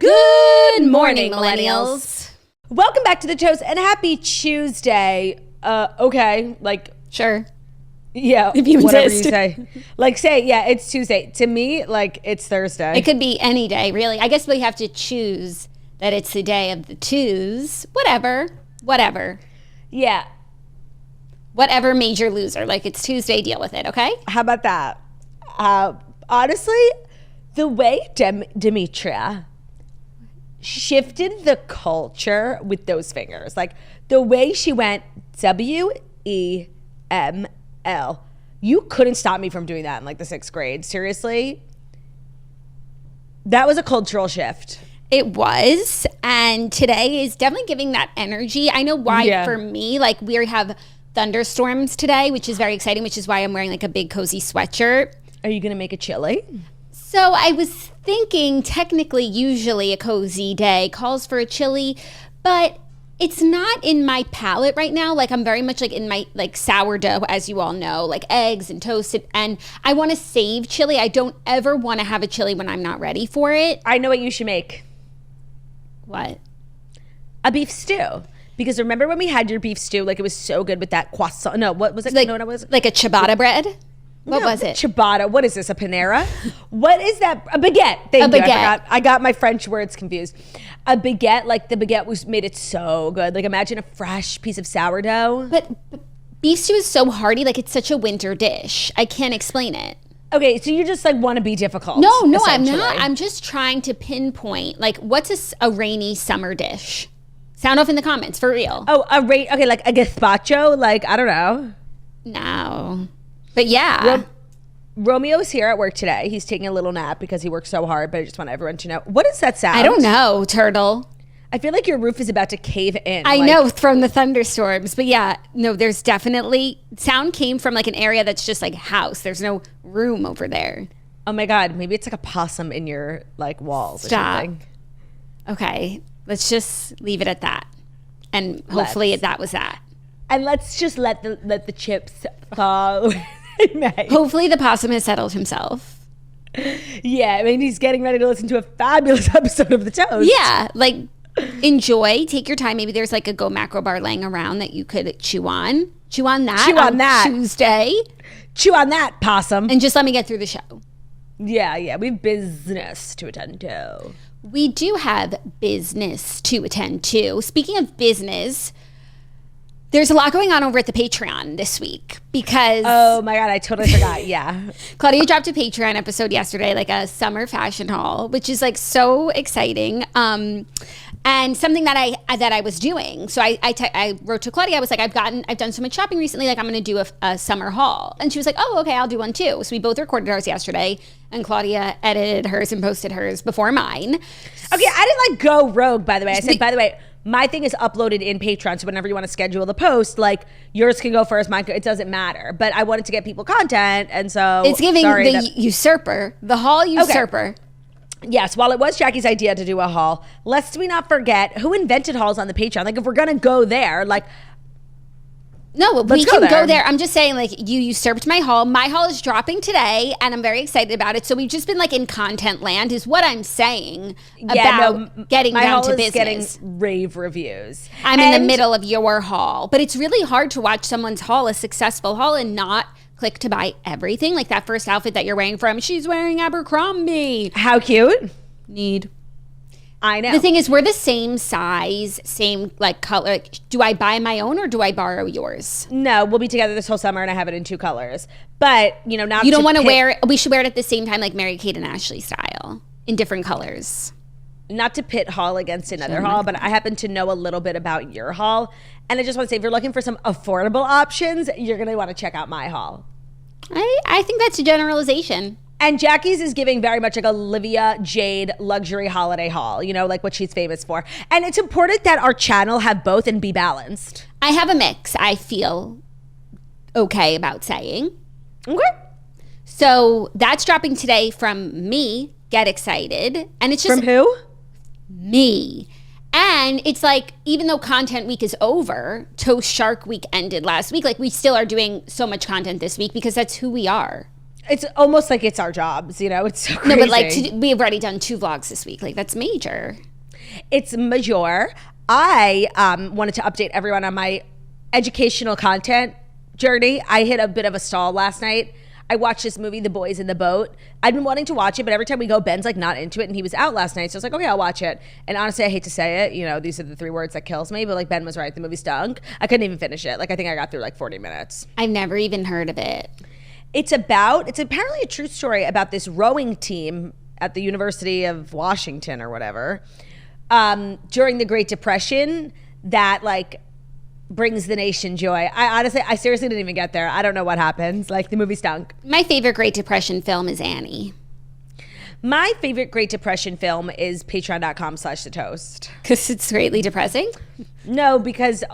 Good morning, millennials. Welcome back to the toast and happy Tuesday. Okay, like sure. Yeah, if you whatever insist. you say. Like say, yeah, it's Tuesday. To me, like it's Thursday. It could be any day, really. I guess we have to choose that it's the day of the twos. Whatever. Yeah. Whatever major loser. Like it's Tuesday, deal with it, okay? How about that? Honestly, the way Demetria shifted the culture with those fingers, like the way she went WEML, you couldn't stop me from doing that in like the 6th grade. Seriously, that was a cultural shift. It was, and today is definitely giving that energy. I know why for me, like we have thunderstorms today, which is very exciting, which is why I'm wearing like a big cozy sweatshirt. Are you gonna make a chili? So I was thinking technically usually a cozy day calls for a chili, but it's not in my palate right now. Like I'm very much like in my like sourdough, as you all know, like eggs and toasted, and I want to save chili. I don't ever want to have a chili when I'm not ready for it. I know what you should make. What? A beef stew. Because remember when we had your beef stew, like it was so good with that croissant. No, what was it? Like, no, was like a ciabatta bread? What was it? Ciabatta. What is this? A Panera? What is that? A baguette. Thank you. I got my French words confused. A baguette. Like the baguette made it so good. Like imagine a fresh piece of sourdough. But beef stew is so hearty. Like it's such a winter dish. I can't explain it. Okay, so you just like want to be difficult. No, I'm not. I'm just trying to pinpoint like what's a rainy summer dish. Sound off in the comments for real. Oh, okay, like a gazpacho. Like I don't know. No. But yeah. Romeo's here at work today. He's taking a little nap because he works so hard, but I just want everyone to know. What is that sound? I don't know, turtle. I feel like your roof is about to cave in. I know from the thunderstorms, but yeah, no, there's definitely sound came from like an area that's just like house. There's no room over there. Oh my God, maybe it's like a possum in your like walls or something. Okay, let's just leave it at that. And hopefully that was that. And let's just let the chips fall. Hopefully the possum has settled himself. Yeah, I mean he's getting ready to listen to a fabulous episode of The Toast. Yeah, like enjoy, take your time. Maybe there's like a Go Macro bar laying around that you could chew on that Tuesday. Chew on that, possum. And just let me get through the show. Yeah, we have business to attend to. We do have business to attend to. Speaking of business, there's a lot going on over at the Patreon this week because... Oh my God, I totally forgot, yeah. Claudia dropped a Patreon episode yesterday, like a summer fashion haul, which is like so exciting. And something that I was doing. So I wrote to Claudia, I was like, I've done so much shopping recently, like I'm gonna do a summer haul. And she was like, oh, okay, I'll do one too. So we both recorded ours yesterday and Claudia edited hers and posted hers before mine. Okay, I didn't like go rogue, by the way. I said, by the way, my thing is uploaded in Patreon, so whenever you want to schedule the post, like yours can go first, mine it doesn't matter. But I wanted to get people content, and so it's giving usurper, the haul usurper. Okay. Yes, while it was Jackie's idea to do a haul, lest we not forget who invented hauls on the Patreon. Like if we're gonna go there, like no, we can go there. I'm just saying, like, you usurped my haul. My haul is dropping today, and I'm very excited about it. So we've just been, like, in content land is what I'm saying about getting down to business. My haul is getting rave reviews. I'm in the middle of your haul. But it's really hard to watch someone's haul, a successful haul, and not click to buy everything. Like that first outfit that you're wearing from, she's wearing Abercrombie. How cute. I know. The thing is, we're the same size, same like color. Like, do I buy my own or do I borrow yours? No, we'll be together this whole summer and I have it in 2 colors. But, now you don't want to wear it. We should wear it at the same time, like Mary-Kate and Ashley style in different colors. Not to pit haul against another haul, but I happen to know a little bit about your haul. And I just want to say, if you're looking for some affordable options, you're going to want to check out my haul. I think that's a generalization. And Jackie's is giving very much like Olivia Jade luxury holiday haul, like what she's famous for. And it's important that our channel have both and be balanced. I have a mix, I feel okay about saying. Okay. So that's dropping today from me. Get excited. And it's just... From who? Me. And it's like, even though content week is over, Toast Shark Week ended last week, like we still are doing so much content this week because that's who we are. It's almost like it's our jobs, you know? It's so crazy. No, but like we've already done 2 vlogs this week. Like that's major. It's major. I wanted to update everyone on my educational content journey. I hit a bit of a stall last night. I watched this movie, The Boys in the Boat. I've been wanting to watch it, but every time we go, Ben's like not into it, and he was out last night, so I was like, okay, I'll watch it. And honestly, I hate to say it, you know, these are the 3 words that kills me, but like Ben was right, the movie stunk. I couldn't even finish it. Like I think I got through like 40 minutes. I've never even heard of it. It's apparently a true story about this rowing team at the University of Washington or whatever during the Great Depression that like brings the nation joy. I seriously didn't even get there. I don't know what happens. Like the movie stunk. My favorite Great Depression film is Annie. My favorite Great Depression film is patreon.com/The Toast. Because it's greatly depressing? No, because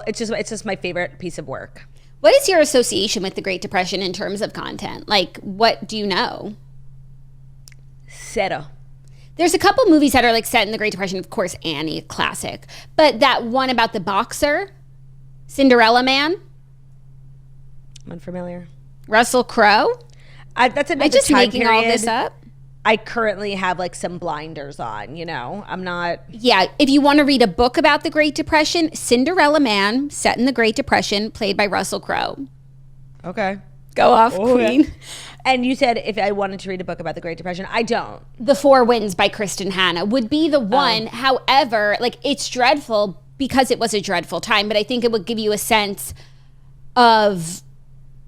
it's just my favorite piece of work. What is your association with the Great Depression in terms of content? Like, what do you know? Zero. There's a couple movies that are like set in the Great Depression. Of course, Annie, classic. But that one about the boxer, Cinderella Man. I'm unfamiliar. Russell Crowe. That's another I'm just time making all period. this up. I currently have like some blinders on, you know? I'm not. Yeah, if you want to read a book about the Great Depression, Cinderella Man, set in the Great Depression, played by Russell Crowe. Okay. Go off, Queen. And you said if I wanted to read a book about the Great Depression, I don't. The Four Winds by Kristen Hanna would be the one. However, like it's dreadful because it was a dreadful time, but I think it would give you a sense of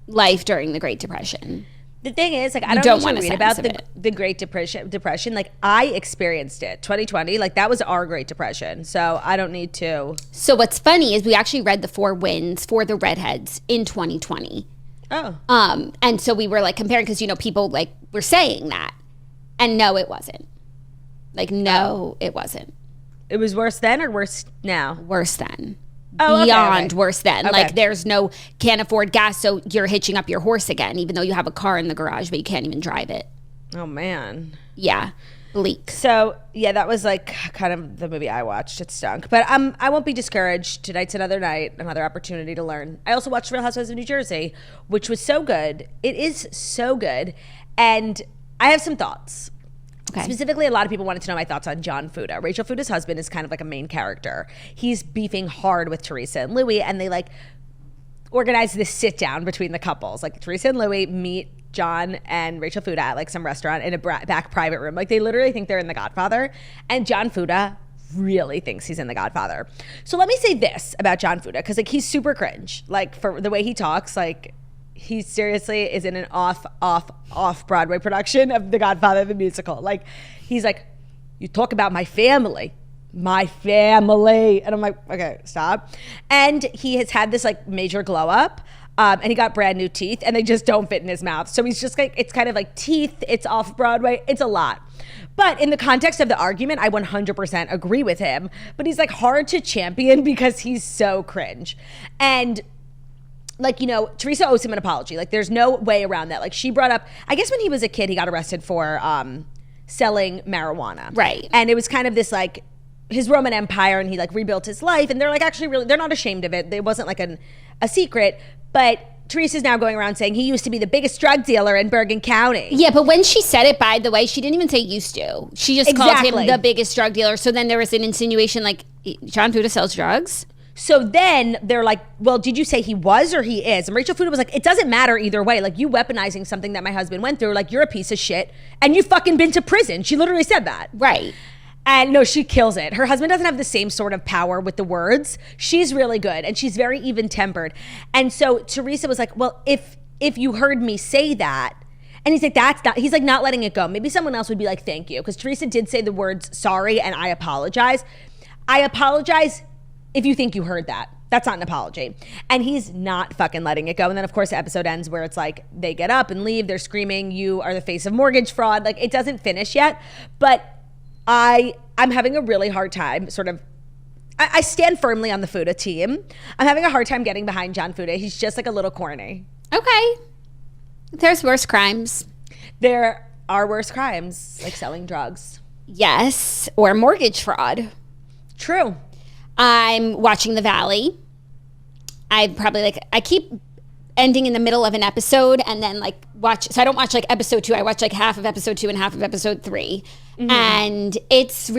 life during the Great Depression. The thing is, like, I don't need to read about the Great Depression. Like, I experienced it. 2020, like, that was our Great Depression. So I don't need to. So what's funny is we actually read The Four Winds for the Redheads in 2020. Oh. And so we were, like, comparing because, you know, people, like, were saying that. And no, it wasn't. Like, no, it wasn't. It was worse then or worse now? Worse then. Oh, Beyond worse than. Okay. Like there's no, can't afford gas, so you're hitching up your horse again, even though you have a car in the garage, but you can't even drive it. Oh, man. Yeah. Bleak. So, yeah, that was like kind of the movie I watched. It stunk. But I won't be discouraged. Tonight's another night, another opportunity to learn. I also watched Real Housewives of New Jersey, which was so good. It is so good. And I have some thoughts. Okay. Specifically, a lot of people wanted to know my thoughts on John Fuda. Rachel Fuda's husband is kind of like a main character. He's beefing hard with Teresa and Louis, and they like organize this sit down between the couples. Like Teresa and Louis meet John and Rachel Fuda at like some restaurant in a back private room. Like they literally think they're in The Godfather, and John Fuda really thinks he's in The Godfather. So let me say this about John Fuda, because like he's super cringe. Like for the way he talks, like he seriously is in an off Broadway production of The Godfather the musical. Like he's like, you talk about my family. And I'm like, okay, stop. And he has had this like major glow up. And he got brand new teeth and they just don't fit in his mouth. So he's just like, it's kind of like teeth, it's off Broadway, it's a lot. But in the context of the argument, I 100% agree with him. But he's like hard to champion because he's so cringe. And like, you know, Teresa owes him an apology. Like there's no way around that. Like she brought up, I guess when he was a kid, he got arrested for selling marijuana. Right. And it was kind of this like, his Roman Empire, and he like rebuilt his life, and they're like actually really, they're not ashamed of it. It wasn't like a secret, but Teresa's now going around saying he used to be the biggest drug dealer in Bergen County. Yeah, but when she said it, by the way, she didn't even say used to. She just called him the biggest drug dealer. So then there was an insinuation like, John Fuda sells drugs? So then they're like, well, did you say he was or he is? And Rachel Fuda was like, it doesn't matter either way. Like you weaponizing something that my husband went through, like you're a piece of shit and you fucking been to prison. She literally said that. Right. And no, she kills it. Her husband doesn't have the same sort of power with the words. She's really good and she's very even-tempered. And so Teresa was like, well, if you heard me say that, and he's like, he's like not letting it go. Maybe someone else would be like, thank you. Because Teresa did say the words sorry and I apologize. I apologize if you think you heard that. That's not an apology. And he's not fucking letting it go. And then of course the episode ends where it's like they get up and leave. They're screaming, you are the face of mortgage fraud. Like it doesn't finish yet. But I'm having a really hard time sort of, I stand firmly on the Fuda team. I'm having a hard time getting behind John Fuda. He's just like a little corny. Okay. There's worse crimes. There are worse crimes, like selling drugs. Yes, or mortgage fraud. True. I'm watching The Valley. I keep ending in the middle of an episode and then like watch. So I don't watch like episode 2. I watch like half of episode 2 and half of episode 3. And it's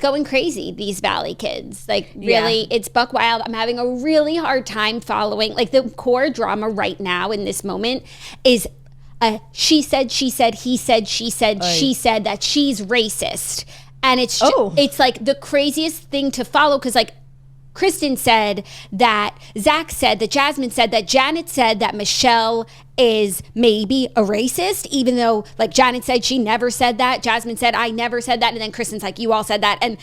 going crazy, these Valley kids. Like really, it's buck wild. I'm having a really hard time following. Like the core drama right now in this moment is she said, he said, she said, she said that she's racist. And it's like the craziest thing to follow because like Kristen said that, Zach said that, Jasmine said that, Janet said that Michelle is maybe a racist, even though like Janet said she never said that. Jasmine said I never said that, and then Kristen's like you all said that, and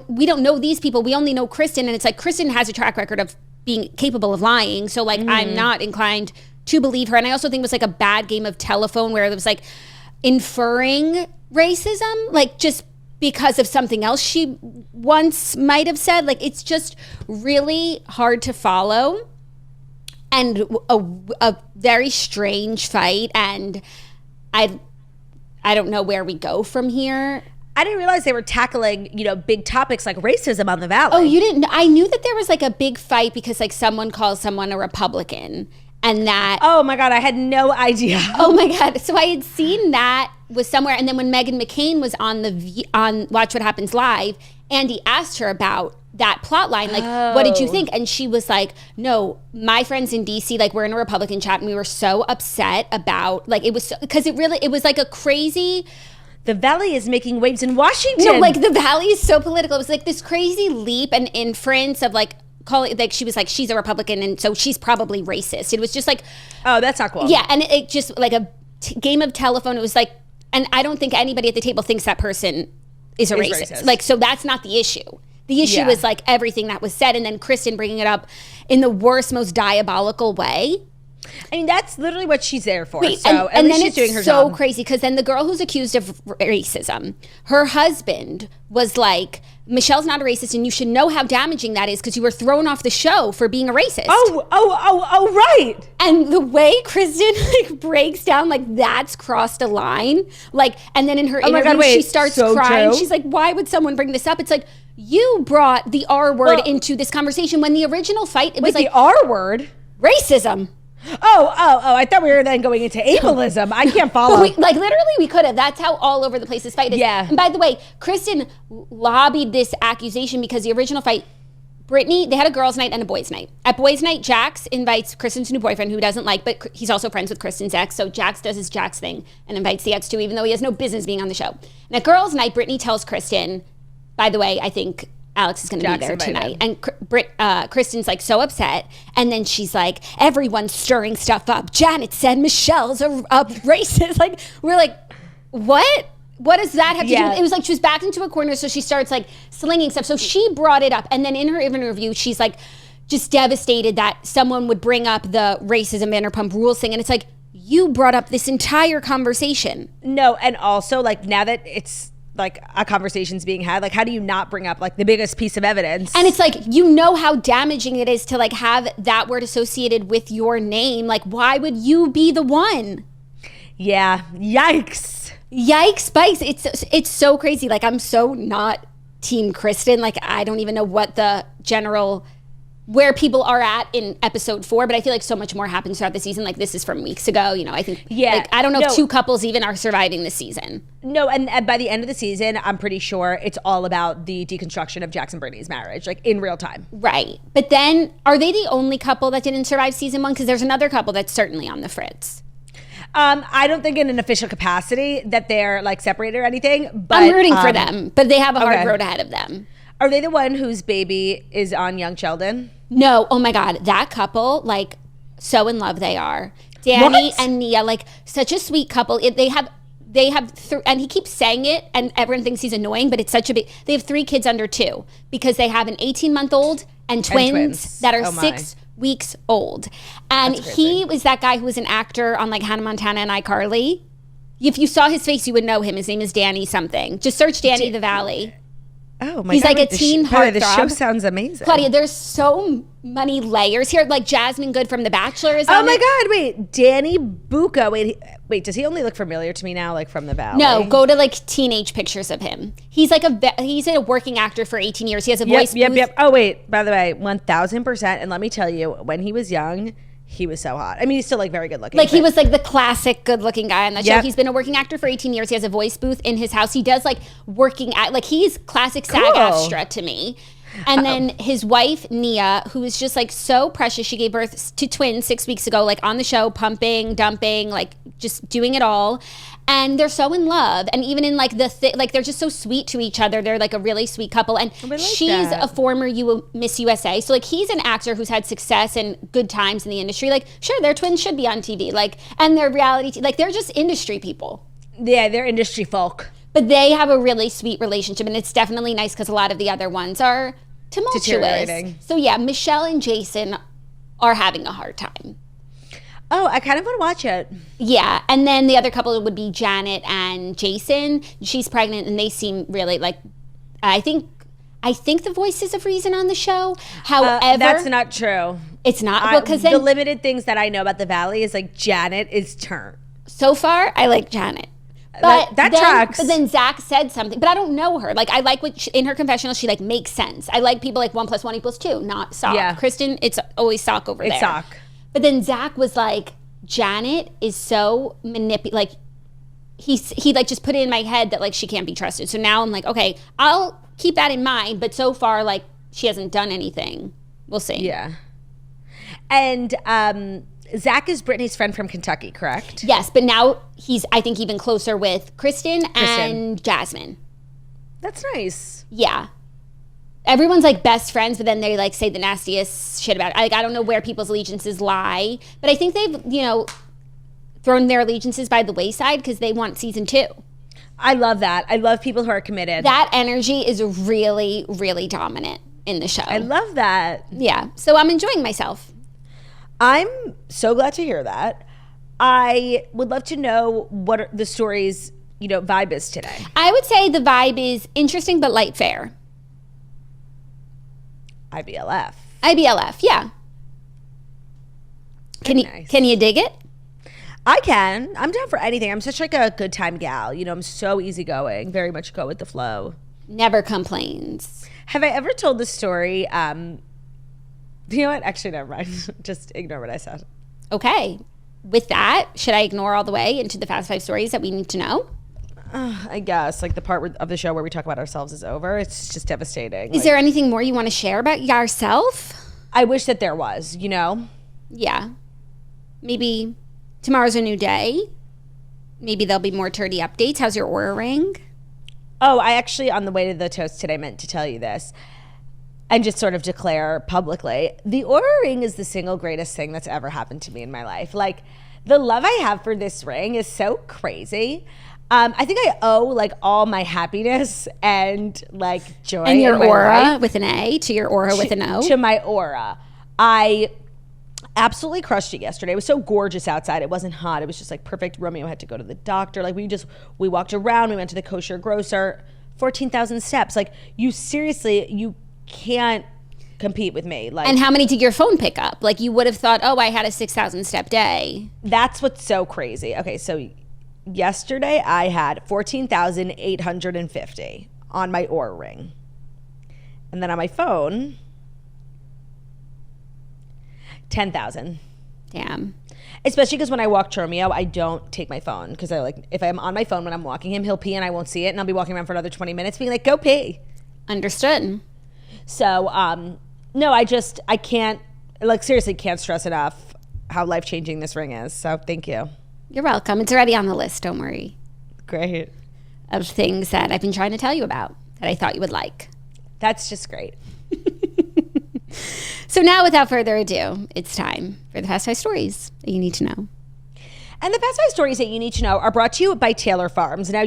we don't know these people. We only know Kristen, and it's like Kristen has a track record of being capable of lying. So like I'm not inclined to believe her, and I also think it was like a bad game of telephone where it was like inferring racism, like just because of something else she once might have said. Like it's just really hard to follow and a very strange fight, and I don't know where we go from here. I didn't realize they were tackling, big topics like racism on the Valley. Oh, you didn't? I knew that there was like a big fight because like someone calls someone a Republican, and that. Oh my God, I had no idea. Oh my God. So I had seen that was somewhere, and then when Meghan McCain was on Watch What Happens Live, Andy asked her about that plot line, like, what did you think? And she was like, no, my friends in DC, like, we're in a Republican chat, and we were so upset about, like, it was, because it was like a crazy. The Valley is making waves in Washington. No, like, the Valley is so political. It was like this crazy leap and inference of, like, she was like, she's a Republican, and so she's probably racist. It was just like. Oh, that's not cool. Yeah, and it just, like, a game of telephone. It was like, and I don't think anybody at the table thinks that person is a racist. Like, so that's not the issue. The issue is like everything that was said, and then Kristen bringing it up in the worst, most diabolical way. I mean, that's literally what she's there for. Wait, so and then she's it's doing her so job. crazy because then the girl who's accused of racism, her husband was like, Michelle's not a racist, and you should know how damaging that is because you were thrown off the show for being a racist. Oh, right. And the way Kristen like breaks down, like that's crossed a line. Like, and then in her interview, she starts crying. She's like, "Why would someone bring this up?" It's like you brought the R word into this conversation when the original fight it was like the R word, racism. Oh! I thought we were then going into ableism. I can't follow. But literally, we could have. That's how all over the place this fight is. Yeah. And by the way, Kristen lobbied this accusation because the original fight, Brittany, they had a girls' night and a boys' night. At boys' night, Jax invites Kristen's new boyfriend, who doesn't like, but he's also friends with Kristen's ex. So Jax does his Jax thing and invites the ex too, even though he has no business being on the show. And at girls' night, Brittany tells Kristen, by the way, I think Alex is going to be there tonight. And Kristen's like so upset. And then she's like, everyone's stirring stuff up. Janet said Michelle's a racist. Like, we're like, what? What does that have to do with it? Was like she was backed into a corner, so she starts like slinging stuff. So she brought it up. And then in her interview, she's like just devastated that someone would bring up the racism Vanderpump Rules thing. And it's like, you brought up this entire conversation. No, and also like now that it's like a conversation's being had, like how do you not bring up like the biggest piece of evidence? And it's like, you know how damaging it is to like have that word associated with your name. Like, why would you be the one? Yeah. Yikes spikes. It's so crazy. Like, I'm so not team Kristen. Like, I don't even know what the general where people are at in episode 4, but I feel like so much more happens throughout the season. Like, this is from weeks ago, I think, like, I don't know if 2 couples even are surviving this season. No, and by the end of the season, I'm pretty sure it's all about the deconstruction of Jax and Brittany's marriage, like in real time. Right. But then, are they the only couple that didn't survive season 1? Because there's another couple that's certainly on the fritz. I don't think in an official capacity that they're like separated or anything, but I'm rooting for them, but they have a hard road ahead of them. Are they the one whose baby is on young Sheldon? No. Oh my God. That couple, like, so in love they are. Danny and Nia, like, such a sweet couple. They have and he keeps saying it and everyone thinks he's annoying, but it's such a big, they have 3 kids under 2 because they have an 18-month-old and twins that are 6 weeks old. And he was that guy who was an actor on like Hannah Montana and iCarly. If you saw his face, you would know him. His name is Danny something. Just search Danny the Valley. Oh my He's God, like a teen heartthrob. The show sounds amazing. Claudia, there's so many layers here. Like Jasmine Good from The Bachelor is Oh on my it. God, wait, Danny Bucco. Wait, does he only look familiar to me now, like from the Valley? No, go to like teenage pictures of him. He's like he's a working actor for 18 years. He has a voice booth. Yep. Oh wait, by the way, 1000%. And let me tell you, when he was young, he was so hot. I mean, he's still like very good looking. Like he was like the classic good looking guy on the show. Yep. He's been a working actor for 18 years. He has a voice booth in his house. He does like working at, like he's classic SAG-AFTRA to me. And then his wife, Nia, who is just like so precious. She gave birth to twins 6 weeks ago, like on the show, pumping, dumping, like just doing it all. And they're so in love. And even in like like they're just so sweet to each other. They're like a really sweet couple. And she's a former Miss USA. So like he's an actor who's had success and good times in the industry. Like sure, their twins should be on TV. Like, and they're reality, like they're just industry people. Yeah, they're industry folk. But they have a really sweet relationship. And it's definitely nice because a lot of the other ones are tumultuous. So yeah, Michelle and Jason are having a hard time. Oh, I kind of want to watch it. Yeah, and then the other couple would be Janet and Jason. She's pregnant, and they seem really like. I think the voices of reason on the show. However, that's not true. It's not because the limited things that I know about the Valley is like Janet is turned. So far, I like Janet. But that tracks. But then Zach said something, but I don't know her. Like I like what in her confessional, she like makes sense. I like people like 1 + 1 = 2, not sock. Yeah. Kristen, it's always sock over there. It's sock. But then Zach was like, Janet is so like he like just put it in my head that like she can't be trusted. So now I'm like, okay, I'll keep that in mind. But so far, like she hasn't done anything. We'll see. Yeah. And Zach is Brittany's friend from Kentucky, correct? Yes, but now he's, I think, even closer with Kristen and Jasmine. That's nice. Yeah. Everyone's like best friends, but then they like say the nastiest shit about it. Like, I don't know where people's allegiances lie, but I think they've, thrown their allegiances by the wayside because they want season 2. I love that. I love people who are committed. That energy is really, really dominant in the show. I love that. Yeah. So I'm enjoying myself. I'm so glad to hear that. I would love to know what the story's, vibe is today. I would say the vibe is interesting but light fare. IBLF, yeah. Can you dig it? I can. I'm down for anything. I'm such like a good time gal. I'm so easygoing. Very much go with the flow. Never complains. Have I ever told the story? You know what? Actually, never mind. Just ignore what I said. Okay. With that, should I ignore all the way into the Fast 5 stories that we need to know? I guess. Like the part of the show where we talk about ourselves is over. It's just devastating. Is there anything more you want to share about yourself? I wish that there was, Yeah. Maybe tomorrow's a new day. Maybe there'll be more turdy updates. How's your aura ring? Oh, I actually, on the way to the toast today, meant to tell you this. And just sort of declare publicly, the Oura ring is the single greatest thing that's ever happened to me in my life. Like, the love I have for this ring is so crazy. I think I owe, like, all my happiness and, like, joy and your in my aura life with an A to your aura with an O? To my aura. I absolutely crushed it yesterday. It was so gorgeous outside. It wasn't hot. It was just, like, perfect. Romeo had to go to the doctor. Like, we walked around. We went to the kosher grocer. 14,000 steps. Like, you can't compete with me. Like, and how many did your phone pick up? Like, you would have thought, oh, I had a 6,000 step day. That's what's so crazy. Okay, so yesterday I had 14,850 on my Oura ring. And then on my phone, 10,000. Damn. Especially because when I walk Romeo, I don't take my phone because if I'm on my phone when I'm walking him, he'll pee and I won't see it, and I'll be walking around for another 20 minutes being like, go pee. Understood. So, no, I can't, like, seriously can't stress enough how life-changing this ring is. So thank you. You're welcome. It's already on the list, don't worry. Great. Of things that I've been trying to tell you about that I thought you would like. That's just great. So now, without further ado, it's time for the Fast 5 stories that you need to know. And the Fast 5 stories that you need to know are brought to you by Taylor Farms. Now,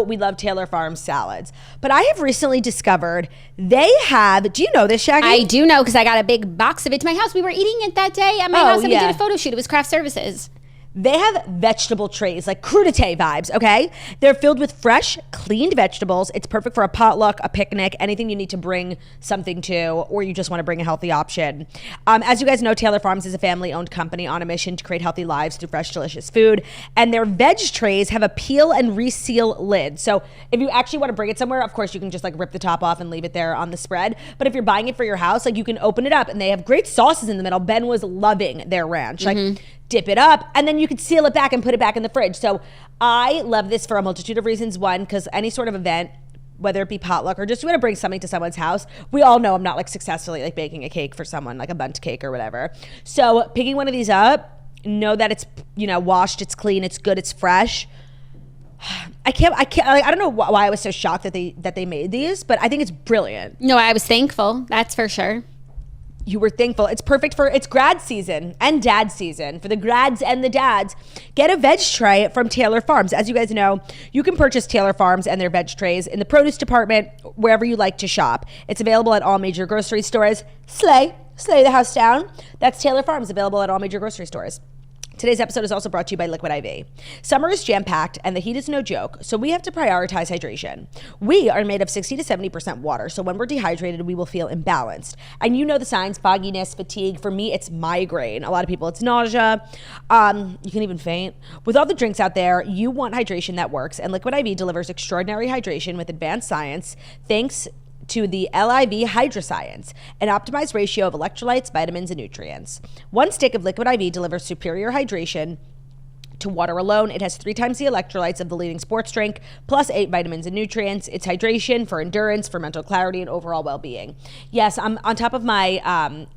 we love Taylor Farms salads, but I have recently discovered they have, do you know this, Shaggy? I do know because I got a big box of it to my house. We were eating it that day at my house and we did a photo shoot. It was craft services. They have vegetable trays, like crudité vibes, okay? They're filled with fresh, cleaned vegetables. It's perfect for a potluck, a picnic, anything you need to bring something to, or you just want to bring a healthy option. As you guys know, Taylor Farms is a family-owned company on a mission to create healthy lives through fresh, delicious food. And their veg trays have a peel and reseal lid. So if you actually want to bring it somewhere, of course, you can just like rip the top off and leave it there on the spread. But if you're buying it for your house, like you can open it up, and they have great sauces in the middle. Ben was loving their ranch. Like, dip it up, and then you could seal it back and put it back in the fridge. So I love this for a multitude of reasons. One, because any sort of event, whether it be potluck or just you want to bring something to someone's house, we all know I'm not like successfully like baking a cake for someone, like a bundt cake or whatever. So picking one of these up, know that it's, you know, washed, it's clean, it's good, it's fresh. I don't know why I was so shocked that they made these, but I think it's brilliant. No, I was thankful. That's for sure. You were thankful. It's perfect for, it's grad season and dad season. For the grads and the dads, get a veg tray from Taylor Farms. As you guys know, you can purchase Taylor Farms and their veg trays in the produce department, wherever you like to shop. It's available at all major grocery stores. Slay the house down. That's Taylor Farms, available at all major grocery stores. Today's episode is also brought to you by Liquid IV. Summer is jam-packed and the heat is no joke, so we have to prioritize hydration. We are made of 60 to 70% water, so when we're dehydrated, we will feel imbalanced. And you know the signs: fogginess, fatigue. For me, it's migraine. A lot of people, it's nausea. You can even faint. With all the drinks out there, you want hydration that works, and Liquid IV delivers extraordinary hydration with advanced science, thanks to the LIV Hydroscience, an optimized ratio of electrolytes, vitamins, and nutrients. One stick of Liquid IV delivers superior hydration to water alone. It has 3 times the electrolytes of the leading sports drink, plus 8 vitamins and nutrients. It's hydration for endurance, for mental clarity, and overall well-being. Yes, I'm on top of my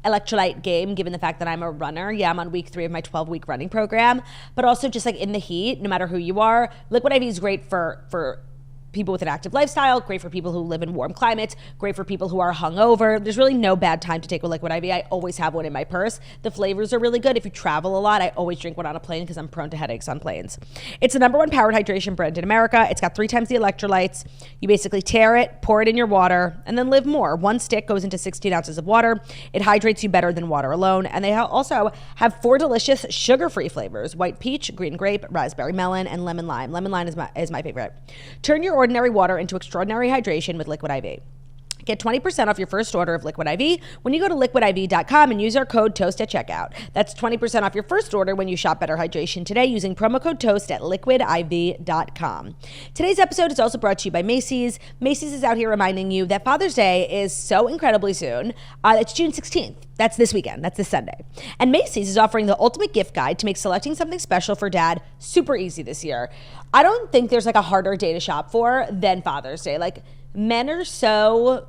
electrolyte game, given the fact that I'm a runner. Yeah, I'm on week 3 of my 12-week running program, but also just like in the heat, no matter who you are, Liquid IV is great for people with an active lifestyle, great for people who live in warm climates, great for people who are hungover. There's really no bad time to take a Liquid IV. I always have one in my purse. The flavors are really good. If you travel a lot, I always drink one on a plane because I'm prone to headaches on planes. It's the #1 powered hydration brand in America. It's got 3 times the electrolytes. You basically tear it, pour it in your water, and then live more. One stick goes into 16 ounces of water. It hydrates you better than water alone. And they also have 4 delicious sugar-free flavors: white peach, green grape, raspberry melon, and lemon lime. Lemon lime is my favorite. Turn your ordinary water into extraordinary hydration with Liquid IV. Get 20% off your first order of Liquid IV when you go to liquidiv.com and use our code TOAST at checkout. That's 20% off your first order when you shop Better Hydration today using promo code TOAST at liquidiv.com. Today's episode is also brought to you by Macy's. Macy's is out here reminding you that Father's Day is so incredibly soon. It's June 16th. That's this weekend. That's this Sunday. And Macy's is offering the ultimate gift guide to make selecting something special for dad super easy this year. I don't think there's like a harder day to shop for than Father's Day. Like, men are so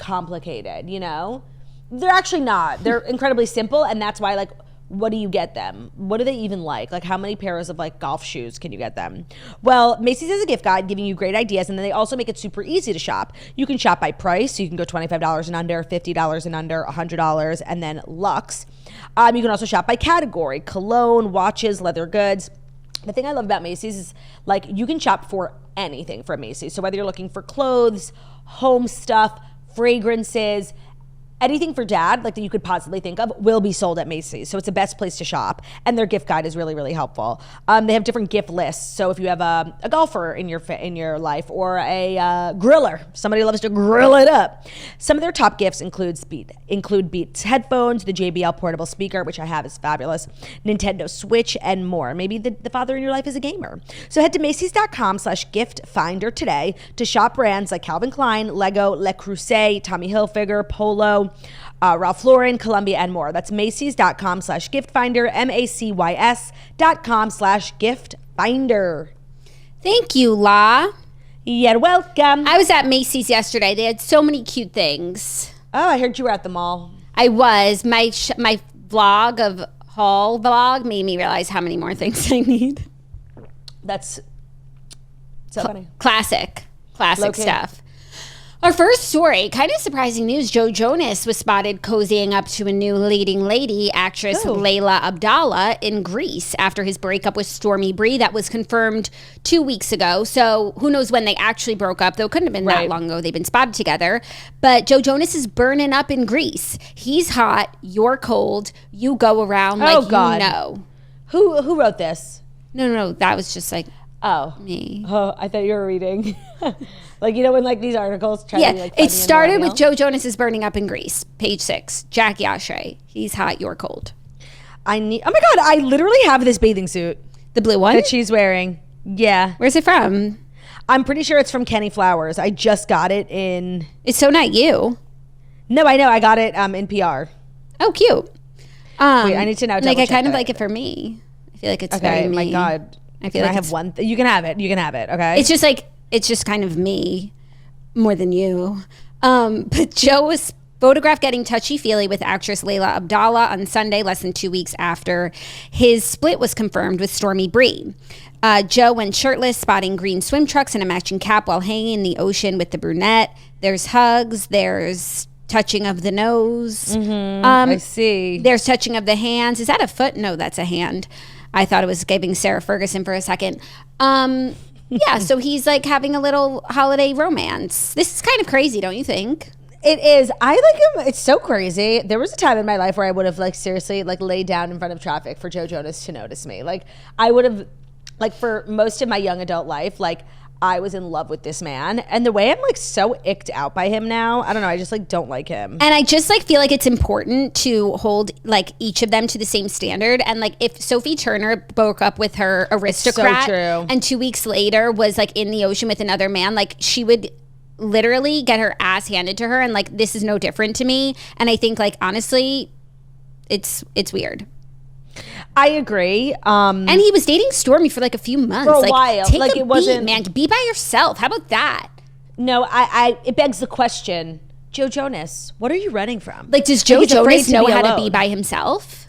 complicated, you know? They're actually not. They're incredibly simple, and that's why, like, what do you get them? What do they even like? Like, how many pairs of like golf shoes can you get them? Well, Macy's has a gift guide giving you great ideas, and then they also make it super easy to shop. You can shop by price, so you can go $25 and under, $50 and under, $100, and then luxe. You can also shop by category: cologne, watches, leather goods. The thing I love about Macy's is, like, you can shop for anything from Macy's. So whether you're looking for clothes, home stuff, fragrances, anything for dad, like, that you could possibly think of, will be sold at Macy's. So it's the best place to shop. And their gift guide is really, really helpful. They have different gift lists. So if you have a golfer in your life, or a griller, somebody loves to grill it up. Some of their top gifts include Beats headphones, the JBL portable speaker, which I have, is fabulous, Nintendo Switch, and more. Maybe the father in your life is a gamer. So head to Macys.com/gift finder today to shop brands like Calvin Klein, Lego, Le Creuset, Tommy Hilfiger, Polo, Ralph Lauren, Columbia, and more. That's Macys.com/gift finder, MACYS.com/gift finder. Thank you, La. You're welcome. I was at Macy's yesterday. They had so many cute things. Oh, I heard you were at the mall. I was. My haul vlog made me realize how many more things I need. That's so funny. Classic Low-key stuff. Our first story, kind of surprising news. Joe Jonas was spotted cozying up to a new leading lady, actress Laila Abdallah, in Greece after his breakup with Stormi Bree. That was confirmed 2 weeks ago. So who knows when they actually broke up, though it couldn't have been that long ago. They've been spotted together. But Joe Jonas is burning up in Greece. He's hot, you're cold, you go around like you know. Who wrote this? No, that was just like me. Oh, I thought you were reading. Like, you know, when like these articles try to be like it started with Joe Jonas is burning up in Greece, page 6. Jackie Oshry, he's hot, you're cold. Oh my God, I literally have this bathing suit. The blue one? That she's wearing. Yeah. Where's it from? I'm pretty sure it's from Kenny Flowers. I just got it in... It's so not you. No, I know. I got it in PR. Oh, cute. Wait, I need to now like I kind of like it for me. I feel like it's very me. Oh my God. I feel like I have one. You can have it. You can have it. Okay. It's just kind of me more than you. But Joe was photographed getting touchy-feely with actress Laila Abdallah on Sunday, less than 2 weeks after his split was confirmed with Stormi Bree. Joe went shirtless, spotting green swim trunks and a matching cap while hanging in the ocean with the brunette. There's hugs. There's touching of the nose. I see. There's touching of the hands. Is that a foot? No, that's a hand. I thought it was giving Sarah Ferguson for a second. Yeah, so he's like having a little holiday romance. This is kind of crazy, don't you think? It is. I like him. It's so crazy. There was a time in my life where I would have like seriously like laid down in front of traffic for Joe Jonas to notice me. Like I would have, like for most of my young adult life, like I was in love with this man. And the way I'm like so icked out by him now, I don't know. I just like don't like him. And I just like feel like it's important to hold like each of them to the same standard. And like if Sophie Turner broke up with her aristocrat and 2 weeks later was like in the ocean with another man, like she would literally get her ass handed to her. And like, this is no different to me. And I think like, honestly, it's weird. I agree. And he was dating Stormi for like a few months. For a like, while. Take like a it wasn't, beat, man. Be by yourself. How about that? No, it begs the question, Joe Jonas, what are you running from? Like, does Joe Jonas know how to be alone. by himself?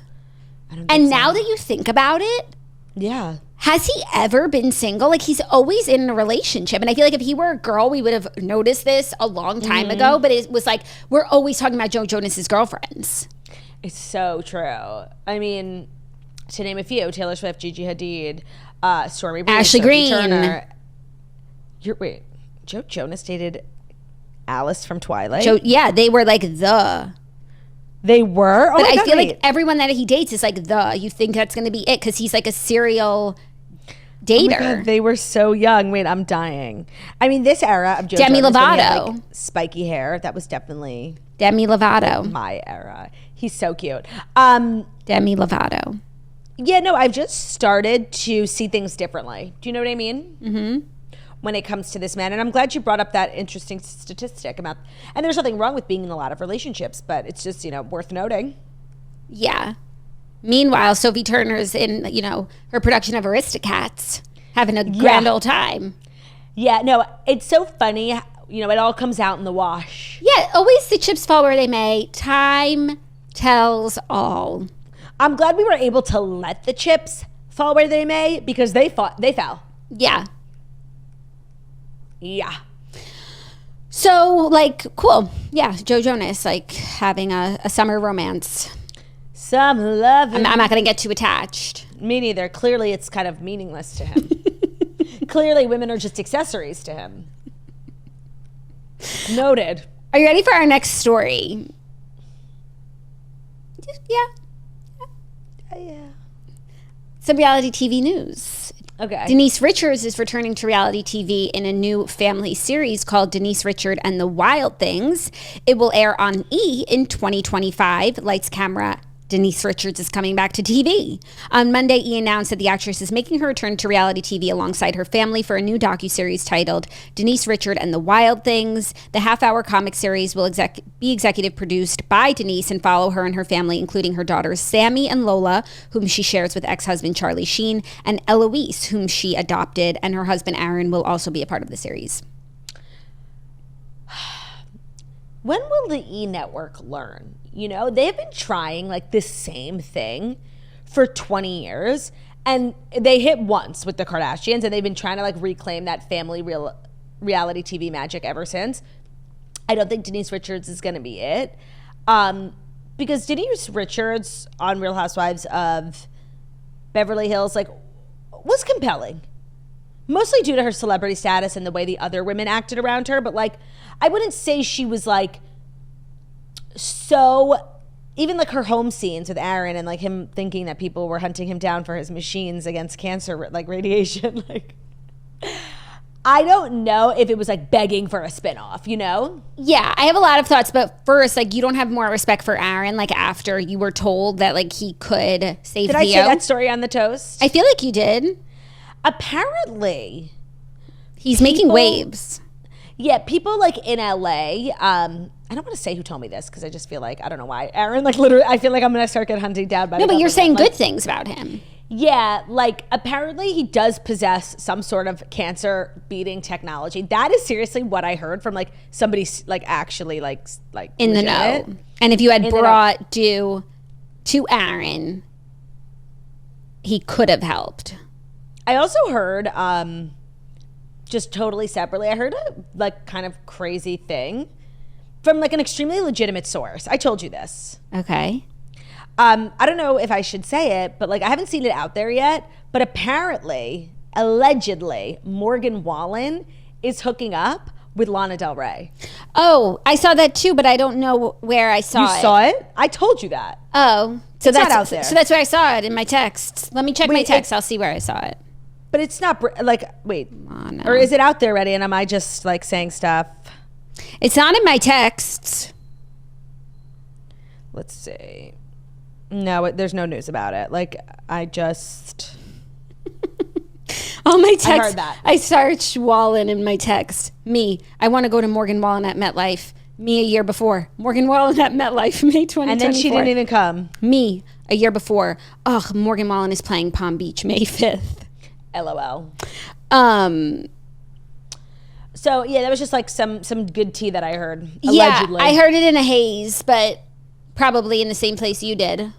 I don't think And so. now that you think about it, Yeah. has he ever been single? Like, he's always in a relationship. And I feel like if he were a girl, we would have noticed this a long time ago. But it was like, we're always talking about Joe Jonas's girlfriends. It's so true. I mean, to name a few, Taylor Swift, Gigi Hadid, Stormi Bree, Ashley Sophie Green. Turner. Wait, Joe Jonas dated Alice from Twilight? Yeah, they were like the... They were? Oh But my I God, feel wait. like everyone that he dates is like the... You think that's going to be it because he's like a serial dater. Oh my God, they were so young. Wait, I'm dying. I mean, this era of Joe Demi Jonas, when he had, Lovato. like, spiky hair, that was definitely Demi Lovato. my era. He's so cute. Demi Lovato. Yeah, no, I've just started to see things differently. Do you know what I mean? Mm-hmm. When it comes to this man. And I'm glad you brought up that interesting statistic about, and there's nothing wrong with being in a lot of relationships, but it's just, worth noting. Yeah. Meanwhile, Sophie Turner's in, her production of Aristocats, having a grand old time. Yeah, no, it's so funny. It all comes out in the wash. Yeah, always the chips fall where they may. Time tells all. I'm glad we were able to let the chips fall where they may because they fell. Yeah. Yeah. So, like, cool. Yeah, Joe Jonas, like, having a summer romance. Some love. I'm not going to get too attached. Me neither. Clearly, it's kind of meaningless to him. Clearly, women are just accessories to him. Noted. Are you ready for our next story? Yeah. Yeah. Some reality TV news. Okay. Denise Richards is returning to reality TV in a new family series called Denise Richard and the Wild Things. It will air on E! In 2025. Lights, camera, Denise Richards is coming back to TV. On Monday, E! announced that the actress is making her return to reality TV alongside her family for a new docuseries titled Denise Richard and the Wild Things. The half-hour comic series will be executive produced by Denise and follow her and her family, including her daughters Sammy and Lola, whom she shares with ex-husband Charlie Sheen, and Eloise, whom she adopted, and her husband Aaron will also be a part of the series. When will the E! Network learn? They've been trying like this same thing for 20 years and they hit once with the Kardashians and they've been trying to like reclaim that family reality TV magic ever since. I don't think Denise Richards is going to be it. Because Denise Richards on Real Housewives of Beverly Hills like was compelling. Mostly due to her celebrity status and the way the other women acted around her, but like I wouldn't say she was like so even like her home scenes with Aaron and like him thinking that people were hunting him down for his machines against cancer, like radiation. Like, I don't know if it was like begging for a spinoff, you know? Yeah, I have a lot of thoughts, but first, like, you don't have more respect for Aaron, like, after you were told that, like, he could save Did Theo? I say that story on the toast? I feel like you did. Apparently. He's making waves. Yeah, people like in LA, I don't want to say who told me this because I just feel like, I don't know why. Aaron, like literally, I feel like I'm going to start getting hunted down by No, but you're saying like, good things about him. Yeah, like apparently he does possess some sort of cancer beating technology. That is seriously what I heard from like somebody like actually like in the know. And if you had brought Dew to Aaron, he could have helped. I also heard, just totally separately, I heard a like kind of crazy thing from like an extremely legitimate source. I told you this. Okay. I don't know if I should say it, but like I haven't seen it out there yet. But apparently, allegedly, Morgan Wallen is hooking up with Lana Del Rey. Oh, I saw that too, but I don't know where I saw it. You saw it? I told you that. Oh, so it's that's not out there. So that's where I saw it in my texts. Let me check my text. I'll see where I saw it. But it's not like wait, Lana. Or is it out there already? And am I just like saying stuff? It's not in my texts. Let's see. No, there's no news about it. Like, I just... Oh, my text. I heard that. I searched Wallen in my text. Me. I want to go to Morgan Wallen at MetLife. Me a year before. Morgan Wallen at MetLife, May 2024. And then she didn't even come. Me a year before. Ugh, Morgan Wallen is playing Palm Beach May 5th. LOL. So, yeah, that was just like some good tea that I heard. Allegedly. Yeah, I heard it in a haze, but probably in the same place you did.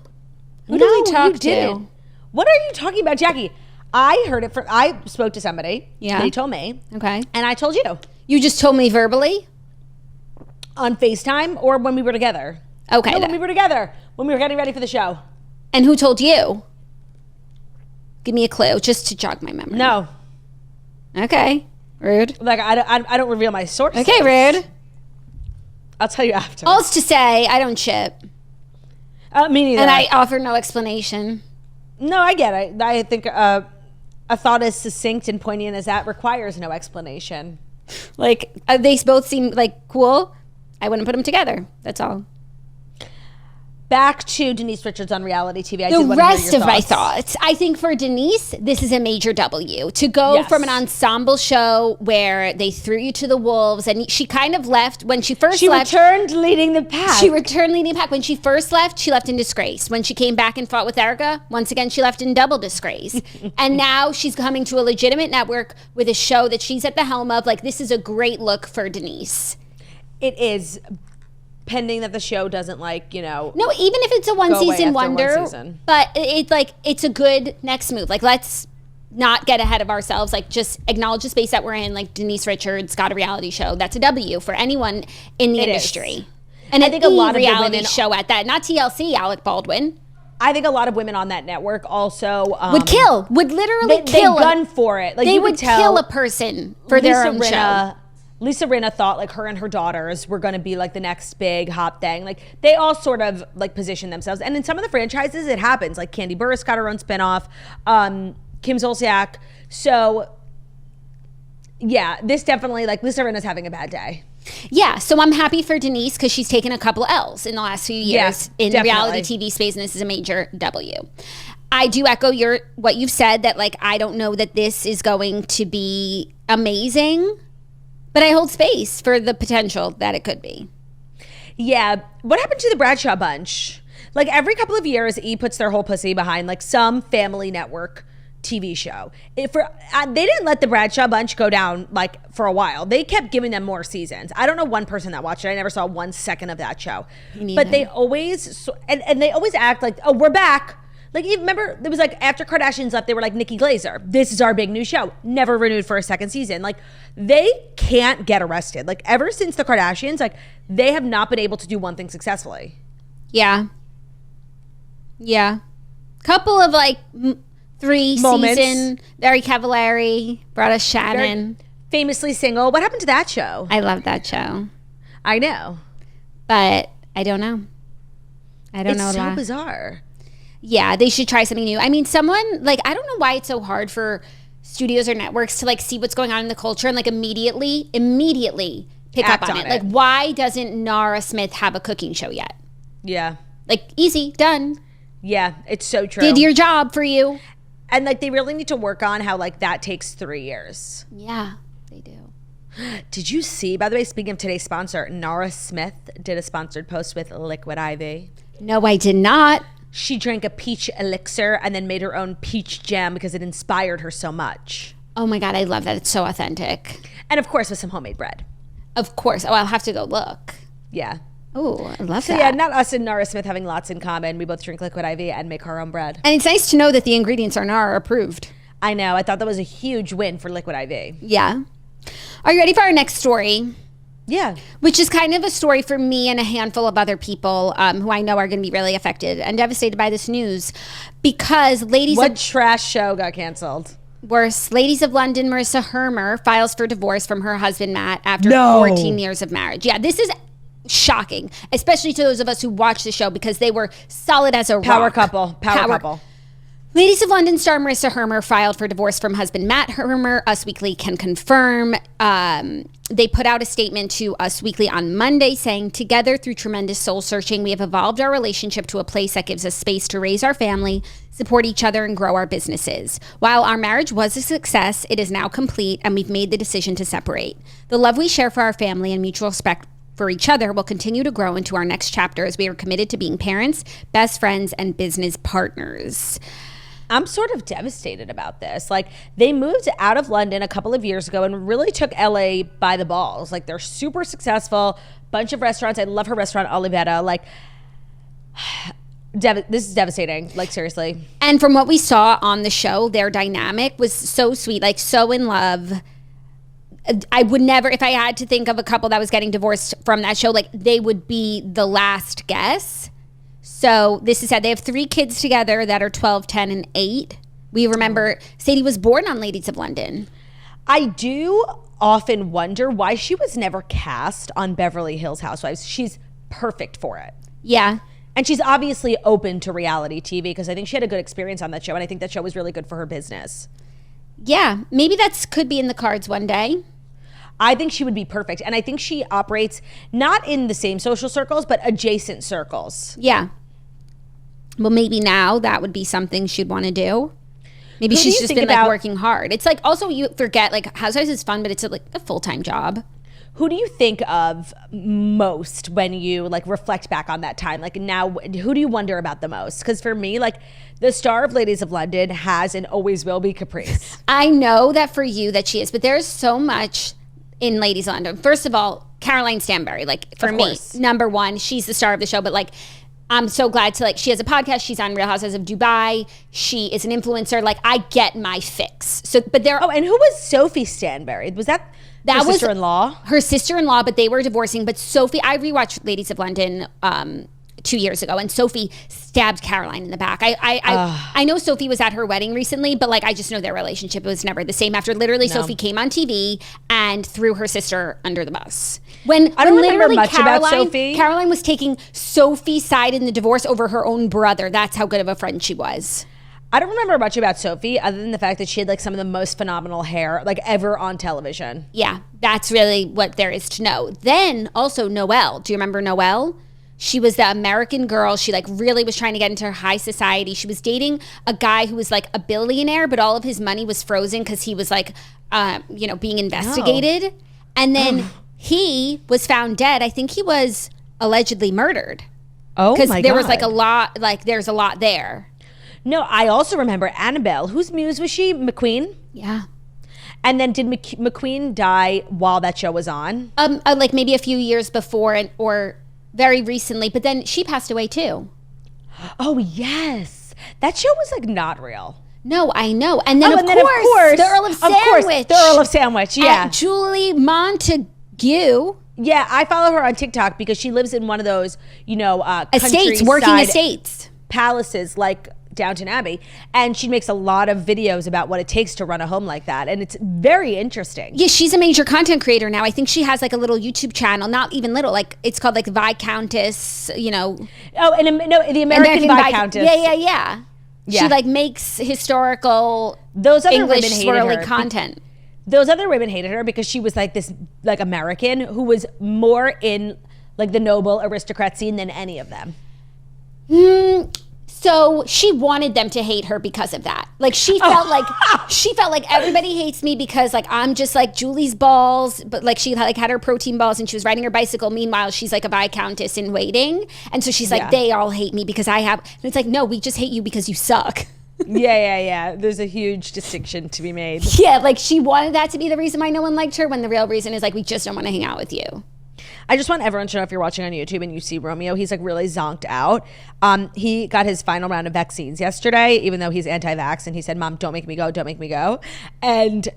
Who no, did we talk you to? Didn't. What are you talking about, Jackie? I heard it from... I spoke to somebody. Yeah. They told me. Okay. And I told you. You just told me verbally? On FaceTime or when we were together. Okay. No, when we were together. When we were getting ready for the show. And who told you? Give me a clue, just to jog my memory. No. Okay. Rude. Like, I don't reveal my sources. Okay, rude. I'll tell you after. All's to say, I don't ship. Me neither. And I offer no explanation. No, I get it. I think a thought as succinct and poignant as that requires no explanation. Like, they both seem like cool. I wouldn't put them together. That's all. Back to Denise Richards on reality TV. The rest of my thoughts. I think for Denise, this is a major W. To go from an ensemble show where they threw you to the wolves, and she kind of left when she first left. She returned leading the pack. She returned leading the pack. When she first left, she left in disgrace. When she came back and fought with Erica, once again, she left in double disgrace. And now she's coming to a legitimate network with a show that she's at the helm of. Like, this is a great look for Denise. It is. Pending that the show doesn't No, even if it's a one season wonder, but it's a good next move. Like, let's not get ahead of ourselves. Like, just acknowledge the space that we're in. Like, Denise Richards got a reality show. That's a W for anyone in the industry. And I think a lot of reality women show at that, not TLC, Alec Baldwin. I think a lot of women on that network also would literally kill. They gun for it. Like, they would kill a person for their own show. Lisa Rinna thought like her and her daughters were going to be like the next big hot thing. Like, they all sort of like position themselves. And in some of the franchises, it happens. Like, Candy Burris got her own spinoff. Kim Zolciak. So yeah, this definitely, like, Lisa Rinna's having a bad day. Yeah, so I'm happy for Denise because she's taken a couple of L's in the last few years in the reality TV space, and this is a major W. I do echo what you've said, that like, I don't know that this is going to be amazing, but I hold space for the potential that it could be. Yeah. What happened to the Bradshaw bunch? Like, every couple of years, E puts their whole pussy behind like some family network TV show. They didn't let the Bradshaw bunch go down like for a while. They kept giving them more seasons. I don't know one person that watched it. I never saw 1 second of that show. But they always and they always act like, oh, we're back. Like, you remember, it was like after Kardashians left, they were like, Nikki Glazer, this is our big new show. Never renewed for a second season. Like, they can't get arrested. Like, ever since the Kardashians, like, they have not been able to do one thing successfully. Yeah. Yeah. Couple of like 3 moments. Season, very Cavallari, brought us Shannon. Famously Single. What happened to that show? I love that show. I know. But I don't know. I don't know. It's so bizarre. Yeah, they should try something new. I mean, someone, like, I don't know why it's so hard for studios or networks to, like, see what's going on in the culture and, like, immediately pick up on it. Like, why doesn't Nara Smith have a cooking show yet? Yeah. Like, easy, done. Yeah, it's so true. Did your job for you. And, like, they really need to work on how, like, that takes 3 years. Yeah, they do. Did you see, by the way, speaking of today's sponsor, Nara Smith did a sponsored post with Liquid IV? No, I did not. She drank a peach elixir and then made her own peach jam because it inspired her so much. Oh my God, I love that. It's so authentic. And of course, with some homemade bread. Of course. Oh, I'll have to go look. Yeah. Oh, I love that. So yeah, not us and Nara Smith having lots in common. We both drink Liquid IV and make our own bread. And it's nice to know that the ingredients are Nara approved. I know. I thought that was a huge win for Liquid IV. Yeah. Are you ready for our next story? Yeah. Which is kind of a story for me and a handful of other people who I know are going to be really affected and devastated by this news. Because What trash show got canceled? Worse. Ladies of London, Marissa Hermer files for divorce from her husband, Matt, after 14 years of marriage. Yeah, this is shocking, especially to those of us who watch the show because they were solid as a Power rock. Power couple. Ladies of London star Marissa Hermer filed for divorce from husband Matt Hermer. Us Weekly can confirm. They put out a statement to Us Weekly on Monday saying, together through tremendous soul searching, we have evolved our relationship to a place that gives us space to raise our family, support each other, and grow our businesses. While our marriage was a success, it is now complete, and we've made the decision to separate. The love we share for our family and mutual respect for each other will continue to grow into our next chapter as we are committed to being parents, best friends, and business partners. I'm sort of devastated about this. Like, they moved out of London a couple of years ago and really took LA by the balls. Like, they're super successful, bunch of restaurants. I love her restaurant, Olivetta. Like, this is devastating. Like, seriously. And from what we saw on the show, their dynamic was so sweet, like so in love. I would never, if I had to think of a couple that was getting divorced from that show, like they would be the last guess. So this is sad. They have 3 kids together that are 12, 10, and 8. We remember Sadie was born on Ladies of London. I do often wonder why she was never cast on Beverly Hills Housewives. She's perfect for it. Yeah. And she's obviously open to reality TV because I think she had a good experience on that show. And I think that show was really good for her business. Yeah. Maybe that could be in the cards one day. I think she would be perfect. And I think she operates not in the same social circles, but adjacent circles. Yeah. Well, maybe now that would be something she'd want to do. Maybe she's just been like working hard. It's like also you forget like Housewives is fun, but it's like a full-time job. Who do you think of most when you like reflect back on that time? Like now, who do you wonder about the most? Because for me, like the star of Ladies of London has and always will be Caprice. I know that for you that she is, but there's so much in Ladies of London. First of all, Caroline Stanbury, like for me, number one, she's the star of the show, but like I'm so glad to like, she has a podcast. She's on Real Housewives of Dubai. She is an influencer. Like I get my fix. So, but there. Oh, and who was Sophie Stanbury? Was that her sister-in-law? Her sister-in-law, but they were divorcing. But Sophie, I rewatched Ladies of London 2 years ago, and Sophie stabbed Caroline in the back. I know Sophie was at her wedding recently, but like I just know their relationship was never the same after literally Sophie came on TV and threw her sister under the bus. I don't remember much about Sophie. Caroline was taking Sophie's side in the divorce over her own brother. That's how good of a friend she was. I don't remember much about Sophie other than the fact that she had like some of the most phenomenal hair like ever on television. Yeah, that's really what there is to know. Then also Noelle. Do you remember Noelle? She was the American girl. She like really was trying to get into high society. She was dating a guy who was like a billionaire, but all of his money was frozen because he was like, being investigated. Oh. And then he was found dead. I think he was allegedly murdered. Oh my God. Because there was like a lot, like there's a lot there. No, I also remember Annabelle. Whose muse was she? McQueen? Yeah. And then did McQueen die while that show was on? Like maybe a few years before or very recently, but then she passed away too. Oh, yes. That show was like not real. No, I know. And then, of course, the Earl of Sandwich. The Earl of Sandwich, yeah. Julie Montague. Yeah, I follow her on TikTok because she lives in one of those, estates, working estates. Palaces, like Downton Abbey, and she makes a lot of videos about what it takes to run a home like that, and it's very interesting. Yeah, she's a major content creator now. I think she has like a little YouTube channel, not even little, like it's called like Viscountess, you know. Oh, and no, the American Viscountess. Yeah. She like makes historical those other English women swirly her. content. Those other women hated her because she was like this like American who was more in like the noble aristocrat scene than any of them. So she wanted them to hate her because of that. Like she felt like everybody hates me because like I'm just like Julie's balls, but like she like had her protein balls and she was riding her bicycle. Meanwhile, she's like a viscountess in waiting, and so she's like, they all hate me because I have. And it's like, no, we just hate you because you suck. Yeah. There's a huge distinction to be made. Yeah, like she wanted that to be the reason why no one liked her, when the real reason is like we just don't want to hang out with you. I just want everyone to know, if you're watching on YouTube and you see Romeo, he's like really zonked out. He got his final round of vaccines yesterday, even though he's anti-vax, and he said, Mom, don't make me go. And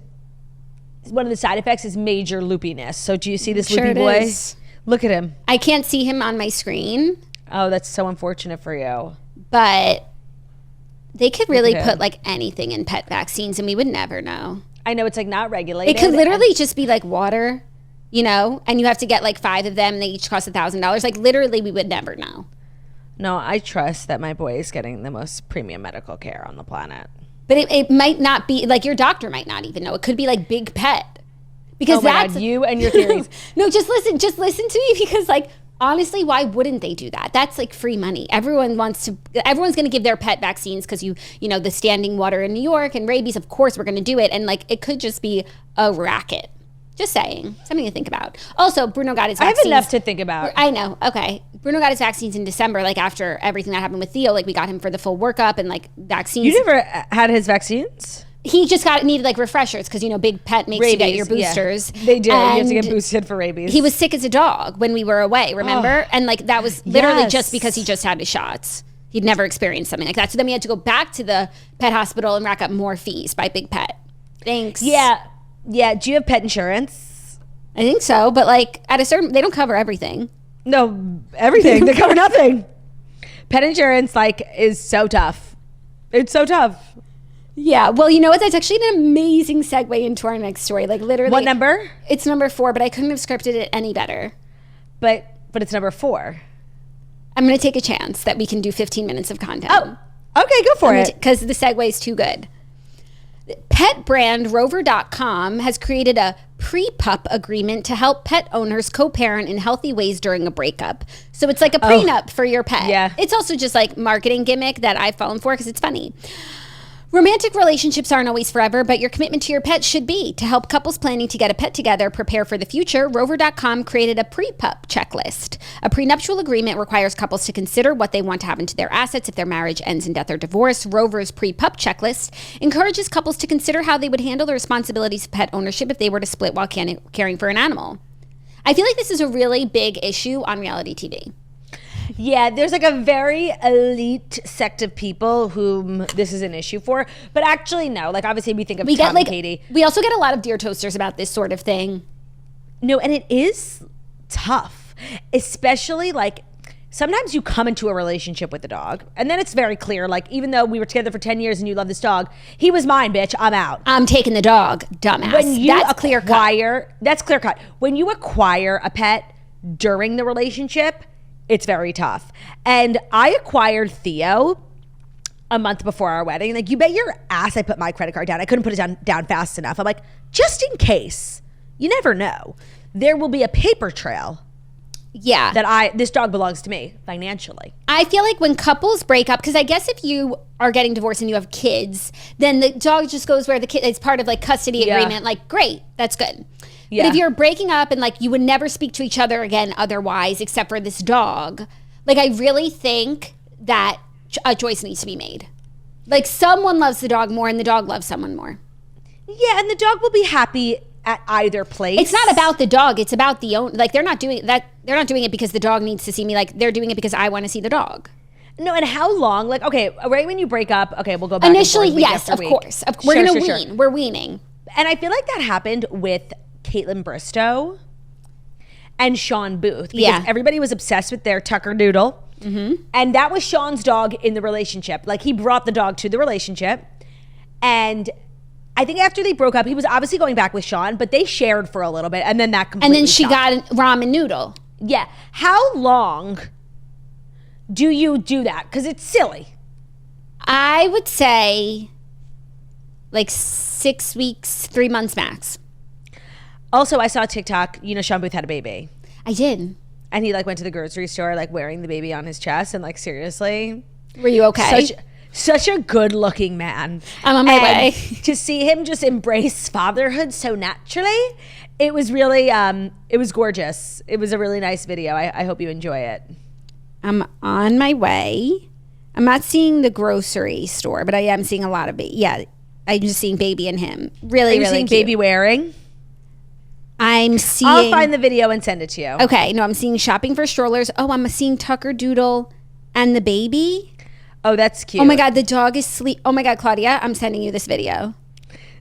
one of the side effects is major loopiness. So do you see this loopy boy? Is. Look at him. I can't see him on my screen. Oh, that's so unfortunate for you. But they could really put like anything in pet vaccines and we would never know. I know, it's like not regulated. It could literally just be like water. You know, and you have to get like 5 of them. They each cost $1,000. Like literally, we would never know. No, I trust that my boy is getting the most premium medical care on the planet. But it might not be like your doctor might not even know. It could be like Big Pet, because that's you and your theories. No, just listen to me, because like honestly, why wouldn't they do that? That's like free money. Everyone's going to give their pet vaccines because you know the standing water in New York and rabies. Of course, we're going to do it, and like it could just be a racket. Just saying. Something to think about. Also, Bruno got his vaccines. I have enough to think about. I know. Okay. Bruno got his vaccines in December, like after everything that happened with Theo. Like we got him for the full workup and like vaccines. You never had his vaccines? He just needed like refreshers because, you know, Big Pet makes you get your boosters. Yeah. They do. You have to get boosted for rabies. He was sick as a dog when we were away, remember? And like that was literally just because he just had his shots. He'd never experienced something like that. So then we had to go back to the pet hospital and rack up more fees by Big Pet. Thanks. Yeah. Do you have pet insurance? I think so, but like at a certain, they don't cover everything. No, everything. They cover nothing. Pet insurance like is so tough. It's so tough. Yeah, well, you know what? That's actually an amazing segue into our next story. Like literally, what number? It's number 4, but I couldn't have scripted it any better. But it's number 4. I'm going to take a chance that we can do 15 minutes of content. Oh, okay, go for it. Because the segue is too good. Pet brand Rover.com has created a PrePup agreement to help pet owners co-parent in healthy ways during a breakup. So it's like a prenup for your pet. Yeah. It's also just like marketing gimmick that I've fallen for because it's funny. Romantic relationships aren't always forever, but your commitment to your pet should be. To help couples planning to get a pet together prepare for the future, Rover.com created a PrePup checklist. A prenuptial agreement requires couples to consider what they want to happen to their assets if their marriage ends in death or divorce. Rover's PrePup checklist encourages couples to consider how they would handle the responsibilities of pet ownership if they were to split while caring for an animal. I feel like this is a really big issue on reality TV. Yeah, there's like a very elite sect of people whom this is an issue for. But actually, no. Like, obviously, we think of Tom and Katie. We also get a lot of Dear Toasters about this sort of thing. No, and it is tough. Especially, like, sometimes you come into a relationship with the dog, and then it's very clear, like, even though we were together for 10 years and you love this dog, he was mine, bitch. I'm out. I'm taking the dog, dumbass. That's clear cut. That's clear cut. When you acquire a pet during the relationship, it's very tough. And I acquired Theo a month before our wedding. Like, you bet your ass I put my credit card down. I couldn't put it down fast enough. I'm like, just in case. You never know. There will be a paper trail. Yeah. That this dog belongs to me financially. I feel like when couples break up, because I guess if you are getting divorced and you have kids, then the dog just goes where the kid, it's part of like custody agreement. Like, great, that's good. Yeah. But if you're breaking up and like you would never speak to each other again otherwise, except for this dog, like I really think that a choice needs to be made. Like someone loves the dog more and the dog loves someone more. Yeah, and the dog will be happy at either place. It's not about the dog. It's about the own. Like they're not doing that. They're not doing it because the dog needs to see me. Like they're doing it because I want to see the dog. No, and how long? Like, okay, right when you break up, okay, we'll go back initially, and forth yes, of course. We're going to wean. Sure. We're weaning. And I feel like that happened with Caitlin Bristow and Sean Booth. Because everybody was obsessed with their Tucker Doodle. And that was Sean's dog in the relationship. Like, he brought the dog to the relationship. And I think after they broke up, he was obviously going back with Sean, but they shared for a little bit. And then that completely And then she stopped. got a ramen noodle. Yeah. How long do you do that? Because it's silly. I would say like 6 weeks, 3 months max. Also, I saw a TikTok, Sean Booth had a baby. I did. And he like went to the grocery store like wearing the baby on his chest and like, seriously. Were you okay? Such a good looking man. I'm on my way. To see him just embrace fatherhood so naturally, it was really, it was gorgeous. It was a really nice video. I hope you enjoy it. I'm on my way. I'm not seeing the grocery store, but I am seeing a lot of baby. Yeah, I'm just seeing baby and him. Really, really seeing cute. baby wearing? I'm seeing. I'll find the video and send it to you. Okay, no, I'm seeing shopping for strollers. Oh, I'm seeing Tucker Doodle and the baby. Oh, that's cute. Oh my God, the dog is sleep. Oh my God, Claudia, I'm sending you this video.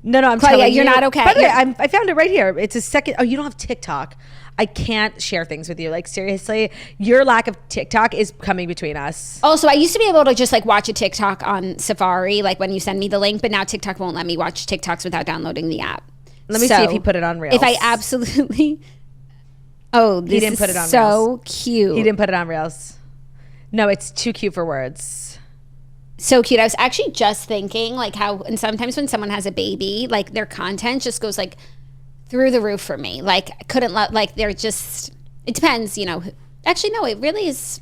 No, I'm Claudia, telling you. you're not okay. By the way, I found it right here. It's a second. Oh, you don't have TikTok. I can't share things with you. Like, seriously, your lack of TikTok is coming between us. Also, I used to be able to just like watch a TikTok on Safari, like when you send me the link, but now TikTok won't let me watch TikToks without downloading the app. Let me see if he put it on Reels. If I absolutely. Oh, this he didn't put it on so Reels. cute. He didn't put it on Reels. No, it's too cute for words. So cute. I was actually just thinking like how, and sometimes when someone has a baby, like their content just goes like through the roof for me. Like I couldn't like they're just, it depends, Actually, no, it really is.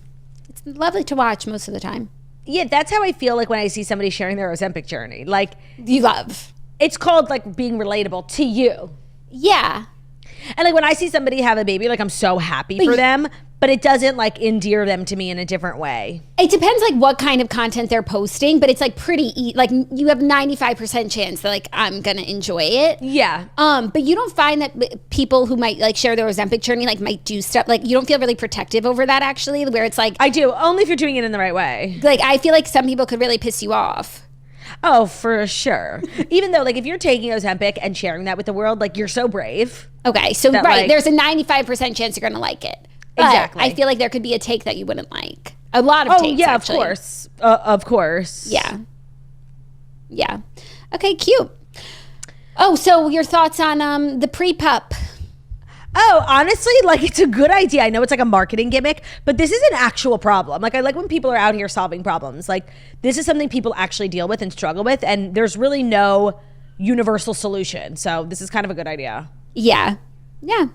It's lovely to watch most of the time. Yeah, that's how I feel like when I see somebody sharing their Ozempic journey. Like, You love. it's called like being relatable to you. Yeah. And like when I see somebody have a baby, like I'm so happy for them, but it doesn't like endear them to me in a different way. It depends like what kind of content they're posting, but it's like like you have 95% chance that like I'm gonna enjoy it. Yeah. But you don't find that people who might like share their Ozempic journey like might do stuff like you don't feel really protective over that actually, where it's like I do, only if you're doing it in the right way. like I feel like some people could really piss you off. Oh, for sure. Even though like if you're taking Ozempic and sharing that with the world, like you're so brave. Okay, so That, right, like- there's a 95% chance you're gonna like it. But Exactly. I feel like there could be a take that you wouldn't like. A lot of Oh takes, yeah, actually. of course. Of course. Yeah. Yeah. Okay, cute. Oh, so your thoughts on the PrePup? Oh, honestly, like it's a good idea. I know it's like a marketing gimmick, but this is an actual problem. Like I like when people are out here solving problems. Like this is something people actually deal with and struggle with, and there's really no universal solution. So this is kind of a good idea. Yeah. Yeah.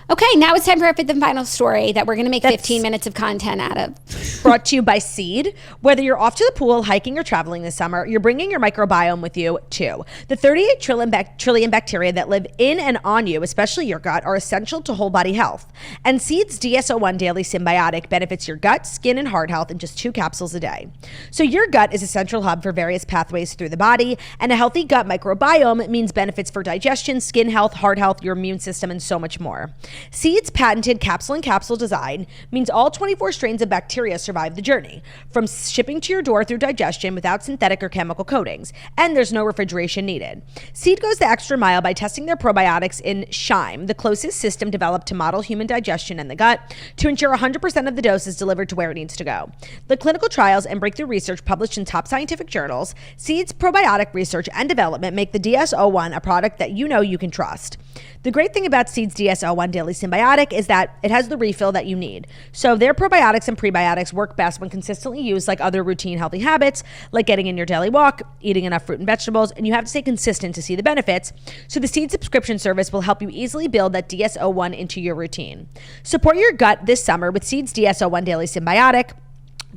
Okay, now it's time for our fifth and final story that we're going to make 15 minutes of content out of. Brought to you by Seed. Whether you're off to the pool, hiking, or traveling this summer, you're bringing your microbiome with you too. The 38 trillion bacteria that live in and on you, especially your gut, are essential to whole body health. And Seed's DS-01 Daily Symbiotic benefits your gut, skin, and heart health in just 2 capsules a day. So your gut is a central hub for various pathways through the body, and a healthy gut microbiome means benefits for digestion, skin health, heart health, your immune system, and so much more. Seed's patented capsule-in-capsule design means all 24 strains of bacteria survive the journey, from shipping to your door through digestion without synthetic or chemical coatings, and there's no refrigeration needed. Seed goes the extra mile by testing their probiotics in Chyme, the closest system developed to model human digestion in the gut, to ensure 100% of the dose is delivered to where it needs to go. The clinical trials and breakthrough research published in top scientific journals, Seed's probiotic research and development make the DS-01 a product that you know you can trust. The great thing about Seed's DS-01 Daily Symbiotic is that it has the refill that you need. So their probiotics and prebiotics work best when consistently used like other routine healthy habits, like getting in your daily walk, eating enough fruit and vegetables, and you have to stay consistent to see the benefits. So the Seed subscription service will help you easily build that DS-01 into your routine. Support your gut this summer with Seed's DS-01 Daily Symbiotic.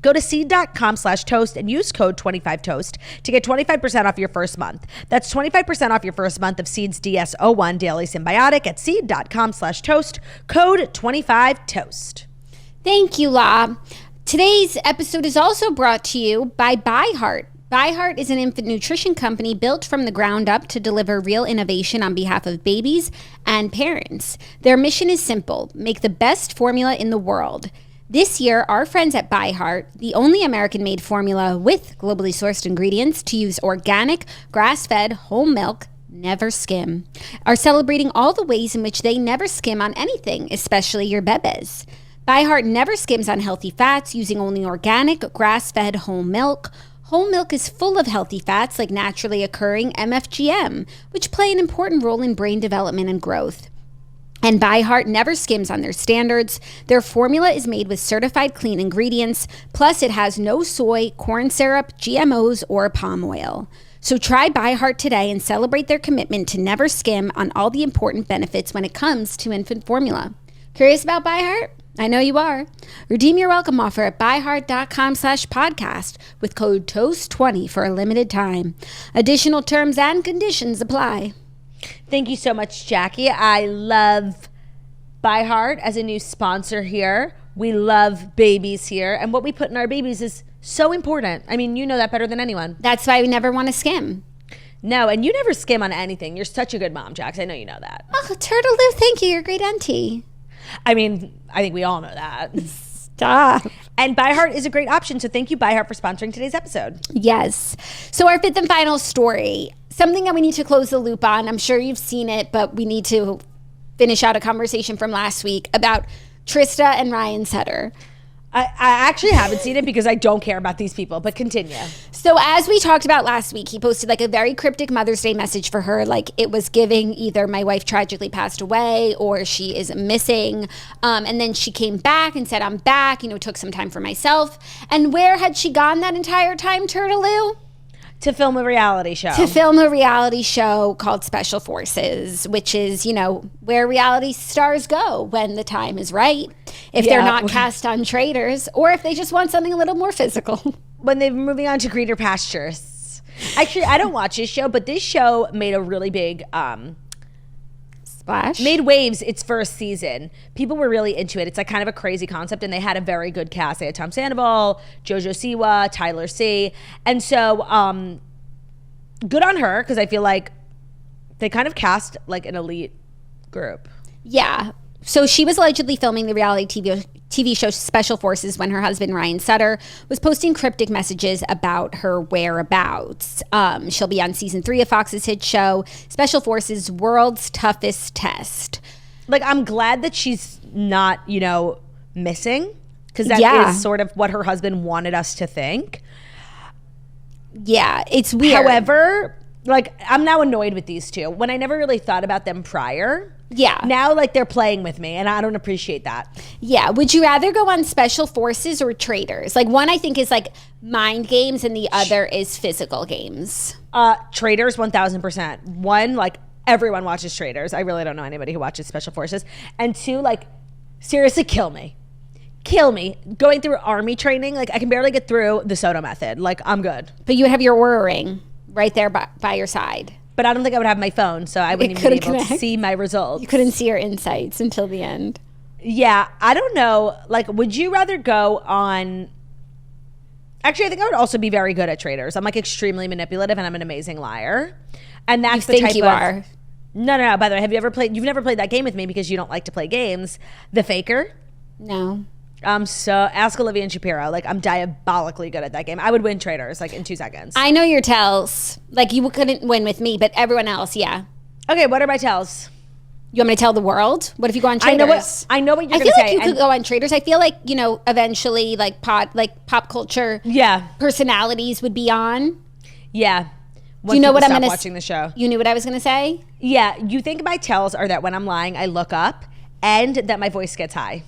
Go to seed.com/toast and use code 25toast to get 25% off your first month. That's 25% off your first month of Seed's DS-01 Daily Symbiotic at seed.com/toast, code 25toast. Thank you, La. Today's episode is also brought to you by ByHeart. ByHeart is an infant nutrition company built from the ground up to deliver real innovation on behalf of babies and parents. Their mission is simple: make the best formula in the world. This year, our friends at ByHeart, the only American-made formula with globally sourced ingredients to use organic, grass-fed, whole milk, never skim, are celebrating all the ways in which they never skim on anything, especially your bebes. ByHeart never skims on healthy fats, using only organic, grass-fed whole milk. Whole milk is full of healthy fats like naturally occurring MFGM, which play an important role in brain development and growth. And ByHeart never skims on their standards. Their formula is made with certified clean ingredients, plus it has no soy, corn syrup, GMOs, or palm oil. So try ByHeart today and celebrate their commitment to never skim on all the important benefits when it comes to infant formula. Curious about ByHeart? I know you are. Redeem your welcome offer at byheart.com/podcast with code TOAST20 for a limited time. Additional terms and conditions apply. Thank you so much, Jackie. I love ByHeart as a new sponsor here. We love babies here, and what we put in our babies is so important. I mean, you know that better than anyone. That's why we never want to skim. No, and you never skim on anything. You're such a good mom, Jax. I know you know that. Oh, Turtle, thank you. You're a great auntie. I mean, I think we all know that. Stop. And ByHeart is a great option, so thank you, ByHeart, for sponsoring today's episode. Yes. So our fifth and final story, something that we need to close the loop on. I'm sure you've seen it, but we need to finish out a conversation from last week about Trista and Ryan Sutter. I actually haven't seen it because I don't care about these people, but continue. So as we talked about last week, he posted like a very cryptic Mother's Day message for her. Like it was giving either my wife tragically passed away or she is missing. And then she came back and said, I'm back, took some time for myself. And where had she gone that entire time, Turtaloo? To film a reality show. To film a reality show called Special Forces, which is, where reality stars go when the time is right. If they're not cast on Traitors, or if they just want something a little more physical. When they're moving on to greener pastures. Actually, I don't watch this show, but this show made a really big splash. Made waves its first season. People were really into it. It's like kind of a crazy concept, and they had a very good cast. They had Tom Sandoval, Jojo Siwa, Tyler C. And so good on her, because I feel like they kind of cast like an elite group. Yeah. So she was allegedly filming the reality TV show Special Forces when her husband, Ryan Sutter, was posting cryptic messages about her whereabouts. She'll be on season 3 of Fox's hit show, Special Forces World's Toughest Test. Like, I'm glad that she's not, missing, because that is sort of what her husband wanted us to think. Yeah, it's weird. However, like, I'm now annoyed with these two when I never really thought about them prior. Yeah. Now, like, they're playing with me, and I don't appreciate that. Yeah. Would you rather go on Special Forces or Traitors? Like, one I think is, like, mind games, and the other is physical games. Traitors, 1,000%. One, like, everyone watches Traitors. I really don't know anybody who watches Special Forces. And two, like, seriously, kill me. Kill me. Going through army training, like, I can barely get through the Soto method. Like, I'm good. But you have your Oura ring right there by your side. But I don't think I would have my phone, so I wouldn't even be able to see my results. You couldn't see your insights until the end. Yeah, I don't know. Like, would you rather go on... Actually, I think I would also be very good at Traitors. I'm, like, extremely manipulative, and I'm an amazing liar. And that's the type of... You are. No. By the way, have you ever played... You've never played that game with me because you don't like to play games. The Faker? No. So ask Olivia and Shapiro. Like, I'm diabolically good at that game. I would win Traitors, like, in 2 seconds. I know your tells. Like, you couldn't win with me, but everyone else, yeah. Okay, what are my tells? You want me to tell the world? What if you go on Traitors? I know what you're going to say. I feel like you could go on Traitors. I feel like, eventually, like, pop culture personalities would be on. Yeah. Do you know what I'm going to... watching the show. You knew what I was going to say? Yeah. You think my tells are that when I'm lying, I look up and that my voice gets high.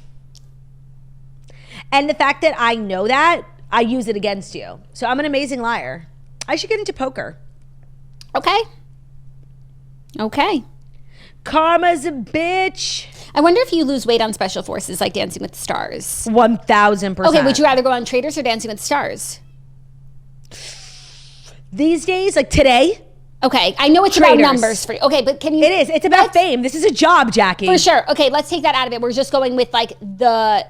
And the fact that I know that, I use it against you. So I'm an amazing liar. I should get into poker. Okay. Karma's a bitch. I wonder if you lose weight on Special Forces like Dancing with the Stars. 1,000%. Okay, would you rather go on Traitors or Dancing with the Stars? These days, like today. Okay, I know it's Traitors. about numbers for you. Okay, but can you... It is. It's about fame. This is a job, Jackie. For sure. Okay, let's take that out of it. We're just going with like the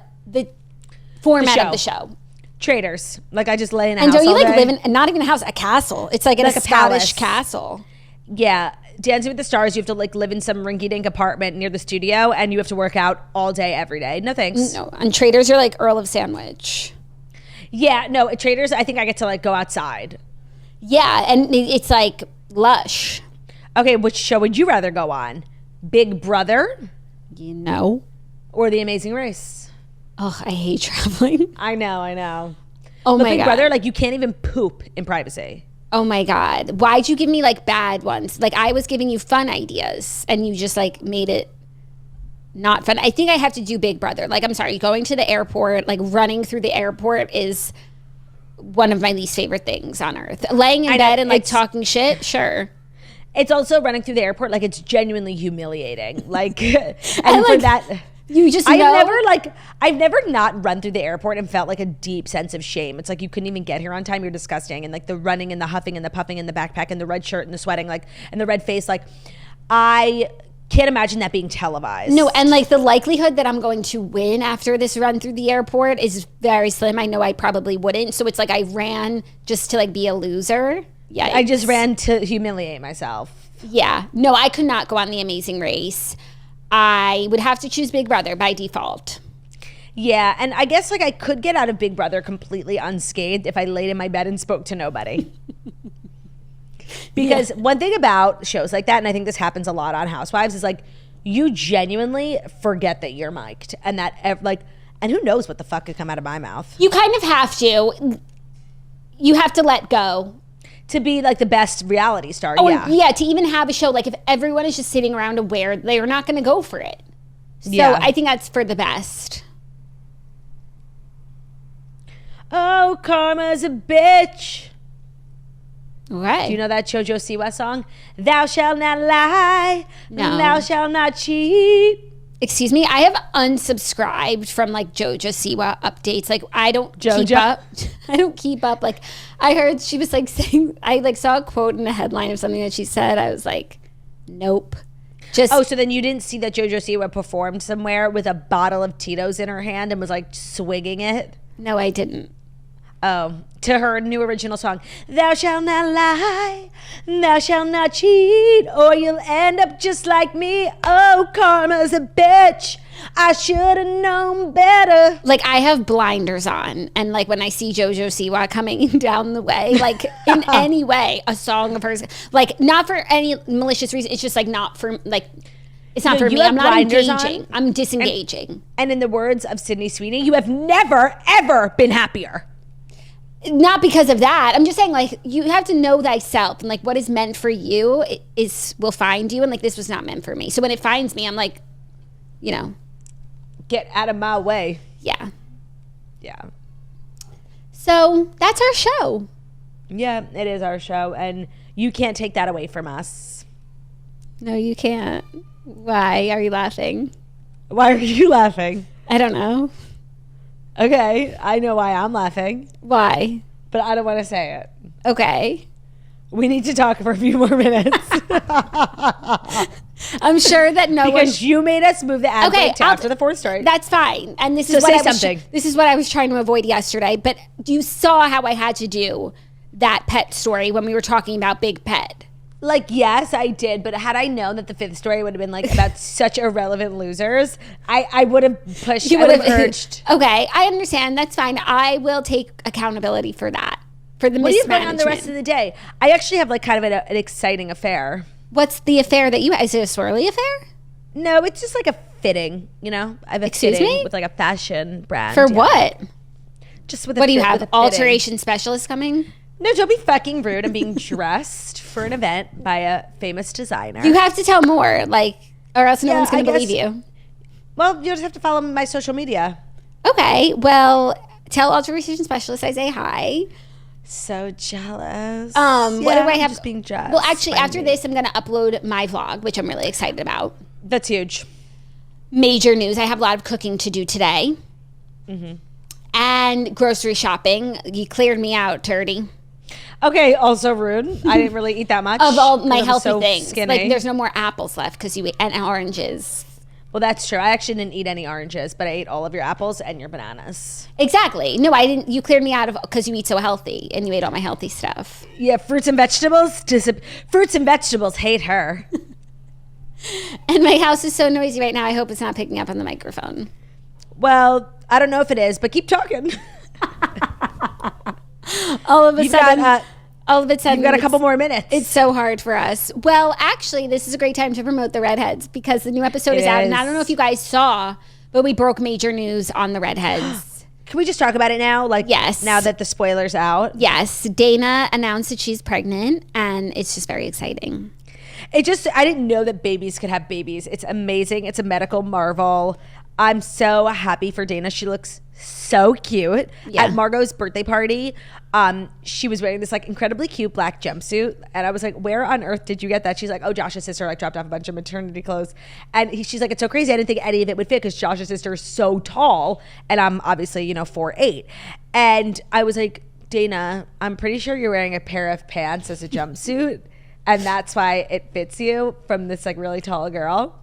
format of the show. Traitors. Like, I just lay in a house house all day. And don't you like live in, not even a house, a castle. It's like in a Scottish castle. Yeah. Dancing with the Stars, you have to like live in some rinky-dink apartment near the studio, and you have to work out all day, every day. No thanks. No, on Traitors, you're like Earl of Sandwich. Yeah, no, at Traitors, I think I get to like go outside. Yeah, and it's like lush. Okay, which show would you rather go on? Big Brother? You know. Or The Amazing Race? Oh, I hate traveling. I know. Oh But my Big God. Brother, like you can't even poop in privacy. Oh my God. Why'd you give me like bad ones? Like I was giving you fun ideas and you just like made it not fun. I think I have to do Big Brother. Like, I'm sorry, going to the airport, like running through the airport is one of my least favorite things on earth. Laying in bed and like talking shit, sure. It's also running through the airport, like it's genuinely humiliating. Like, and for like, that, you just know. I've never not run through the airport and felt like a deep sense of shame. It's like you couldn't even get here on time. You're disgusting. And like the running and the huffing and the puffing and the backpack and the red shirt and the sweating, like, and the red face, like, I can't imagine that being televised. No, and like the likelihood that I'm going to win after this run through the airport is very slim. I know I probably wouldn't. So it's like I ran just to like be a loser. Yeah. I just ran to humiliate myself. Yeah. No, I could not go on The Amazing Race. I would have to choose Big Brother by default. Yeah, and I guess like I could get out of Big Brother completely unscathed if I laid in my bed and spoke to nobody. Because one thing about shows like that, and I think this happens a lot on Housewives, is like you genuinely forget that you're mic'd, and that like, and who knows what the fuck could come out of my mouth. You kind of have to. You have to let go. To be like the best reality star, Yeah, to even have a show, like if everyone is just sitting around aware, they're not going to go for it. So I think that's for the best. Oh, karma's a bitch. Right. Do you know that JoJo Siwa song? Thou shalt not lie, No. thou shalt not cheat. Excuse me, I have unsubscribed from like JoJo Siwa updates. Like I don't keep up. I don't keep up. Like I heard she was like saying, I like saw a quote in the headline of something that she said. I was like, nope. Just Oh, so then you didn't see that JoJo Siwa performed somewhere with a bottle of Tito's in her hand and was like swigging it? No, I didn't. Oh, to her new original song, thou shalt not lie, thou shalt not cheat, or you'll end up just like me. Oh, karma's a bitch. I should have known better. Like I have blinders on, and like when I see JoJo Siwa coming down the way, like in any way, a song of hers, like not for any malicious reason. It's just like not for like. It's not for me. I'm not engaging. I'm disengaging. And in the words of Sydney Sweeney, you have never, ever been happier. Not because of that. I'm just saying, like, you have to know thyself, and like what is meant for you will find you, and like this was not meant for me. So when it finds me, I'm like, you know, get out of my way. Yeah. So that's our show. Yeah, it is our show, and you can't take that away from us. No, you can't. Why are you laughing? Why are you laughing? I don't know. Okay, I know why I'm laughing. Why? But I don't want to say it. Okay. We need to talk for a few more minutes. I'm sure that because you made us move the ad break to after the fourth story. That's fine. And this So is what this is what I was trying to avoid yesterday. But you saw how I had to do that pet story when we were talking about Big Pet. Like, yes, I did. But had I known that the fifth story would have been like about such irrelevant losers, I would have pushed. You would have urged. Okay, I understand. That's fine. I will take accountability for that. For the mismanagement. What are you playing on the rest of the day? I actually have like kind of an exciting affair. What's the affair that you have? Is it a swirly affair? No, it's just like a fitting, you know? I have a fitting with like a fashion brand. For what? Just with what do you have? Alteration specialist coming? No, don't be fucking rude. I'm being dressed for an event by a famous designer. You have to tell more, like, or else no one's going to believe you. Well, you just have to follow my social media. Okay. Well, tell alteration specialist I say hi. So jealous. What do I have? Just being dressed. Well, actually, after this, I'm going to upload my vlog, which I'm really excited about. That's huge. Major news. I have a lot of cooking to do today. Mm-hmm. And grocery shopping. You cleared me out, Turdy. Okay, also rude. I didn't really eat that much. Of all my healthy things. Skinny. Like, there's no more apples left because you ate, and oranges. Well, that's true. I actually didn't eat any oranges, but I ate all of your apples and your bananas. Exactly. No, I didn't. You cleared me out of because you eat so healthy and you ate all my healthy stuff. Yeah, fruits and vegetables. Fruits and vegetables hate her. And my house is so noisy right now. I hope it's not picking up on the microphone. Well, I don't know if it is, but keep talking. All of a sudden, you've got a couple more minutes. It's so hard for us. Well, actually, this is a great time to promote the Redheads because the new episode is out. And I don't know if you guys saw, But we broke major news on the redheads. Can we just talk about it now? Like, yes. Now that the spoiler's out? Yes. Dana announced that she's pregnant, and it's just very exciting. I didn't know that babies could have babies. It's amazing. It's a medical marvel. I'm so happy for Dana. She looks so cute. Yeah. At Margot's birthday party, she was wearing this like incredibly cute black jumpsuit, and I was like, where on earth did you get that? She's like, oh, Josh's sister like dropped off a bunch of maternity clothes, and she's like, it's so crazy. I didn't think any of it would fit because Josh's sister is so tall, and I'm obviously 4'8", and I was like, Dana, I'm pretty sure you're wearing a pair of pants as a jumpsuit. And that's why it fits you from this like really tall girl.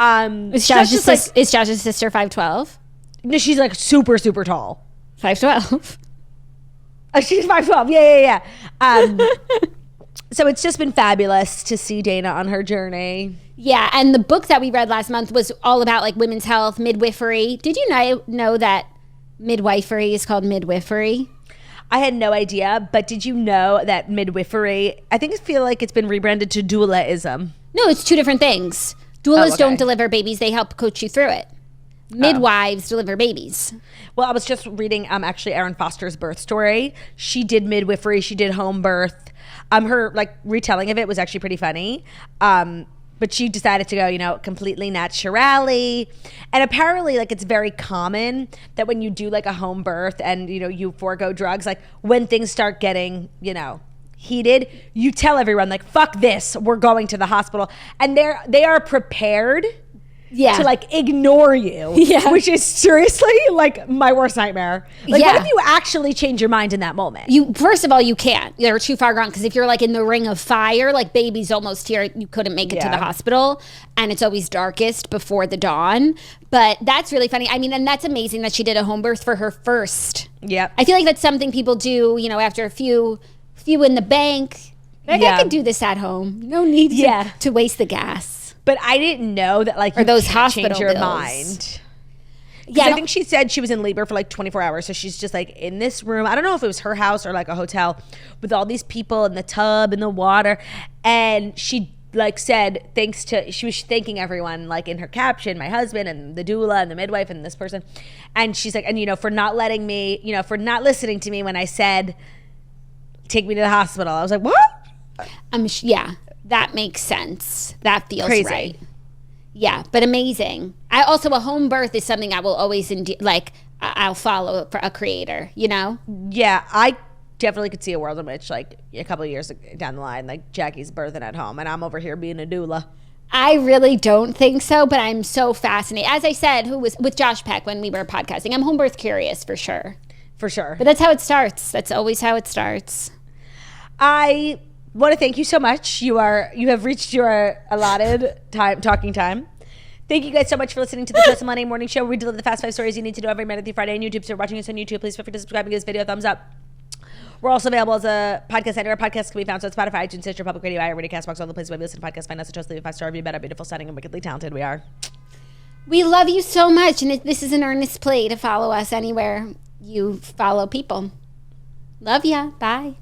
Is Josh's sister 5'12"? No, she's like super, super tall. 5'12". She's 5'12". Yeah. So it's just been fabulous to see Dana on her journey. Yeah, and the book that we read last month was all about like women's health, midwifery. Did you know that midwifery is called midwifery? I had no idea, but did you know that midwifery, I feel like it's been rebranded to doulaism. No, it's two different things. Doulas don't deliver babies. They help coach you through it. Midwives deliver babies. Well, I was just reading actually Erin Foster's birth story. She did midwifery. She did home birth. Her like retelling of it was actually pretty funny. But she decided to go, completely naturally. And apparently, like, it's very common that when you do, like, a home birth and, you forego drugs, like, when things start getting, heated, you tell everyone, like, fuck this, we're going to the hospital. And they are prepared to like ignore you, which is seriously like my worst nightmare. Like, what if you actually change your mind in that moment? First of all, you can't. You're too far gone, because if you're like in the ring of fire, like baby's almost here, you couldn't make it to the hospital, and it's always darkest before the dawn. But that's really funny. I mean, and that's amazing that she did a home birth for her first. Yep. I feel like that's something people do, after a few in the bank. Like, I could do this at home. No need to waste the gas. But I didn't know that, like, or those hospital change your bills. mind. Yeah, I think she said she was in labor for like 24 hours. So she's just like in this room. I don't know if it was her house or like a hotel with all these people in the tub and the water. And she like said, she was thanking everyone, like in her caption, my husband and the doula and the midwife and this person. And she's like, and for not letting me, for not listening to me when I said, take me to the hospital. I was like, what? Yeah. That makes sense. That feels crazy. Right. Yeah, but amazing. A home birth is something I will always I'll follow for a creator, Yeah, I definitely could see a world in which, like, a couple of years down the line, like, Jackie's birthing at home and I'm over here being a doula. I really don't think so, but I'm so fascinated. As I said, who was with Josh Peck when we were podcasting, I'm home birth curious for sure. For sure. But that's how it starts. That's always how it starts. I want to thank you so much. You have reached your allotted talking time. Thank you guys so much for listening to the Just Monday Morning Show, where we deliver the fast 5 stories you need to know every Monday through Friday on YouTube. So if you're watching us on YouTube, please feel free to subscribe and give this video a thumbs up. We're also available as a podcast center. Our podcast can be found on Spotify, iTunes, Stitcher, Public Radio, iHeartRadio, CastBox, all the places where we listen to podcasts. Find us and just leave a 5-star review about how beautiful, stunning, and wickedly talented we are. We love you so much, and this is an earnest plea to follow us anywhere you follow people. Love ya. Bye.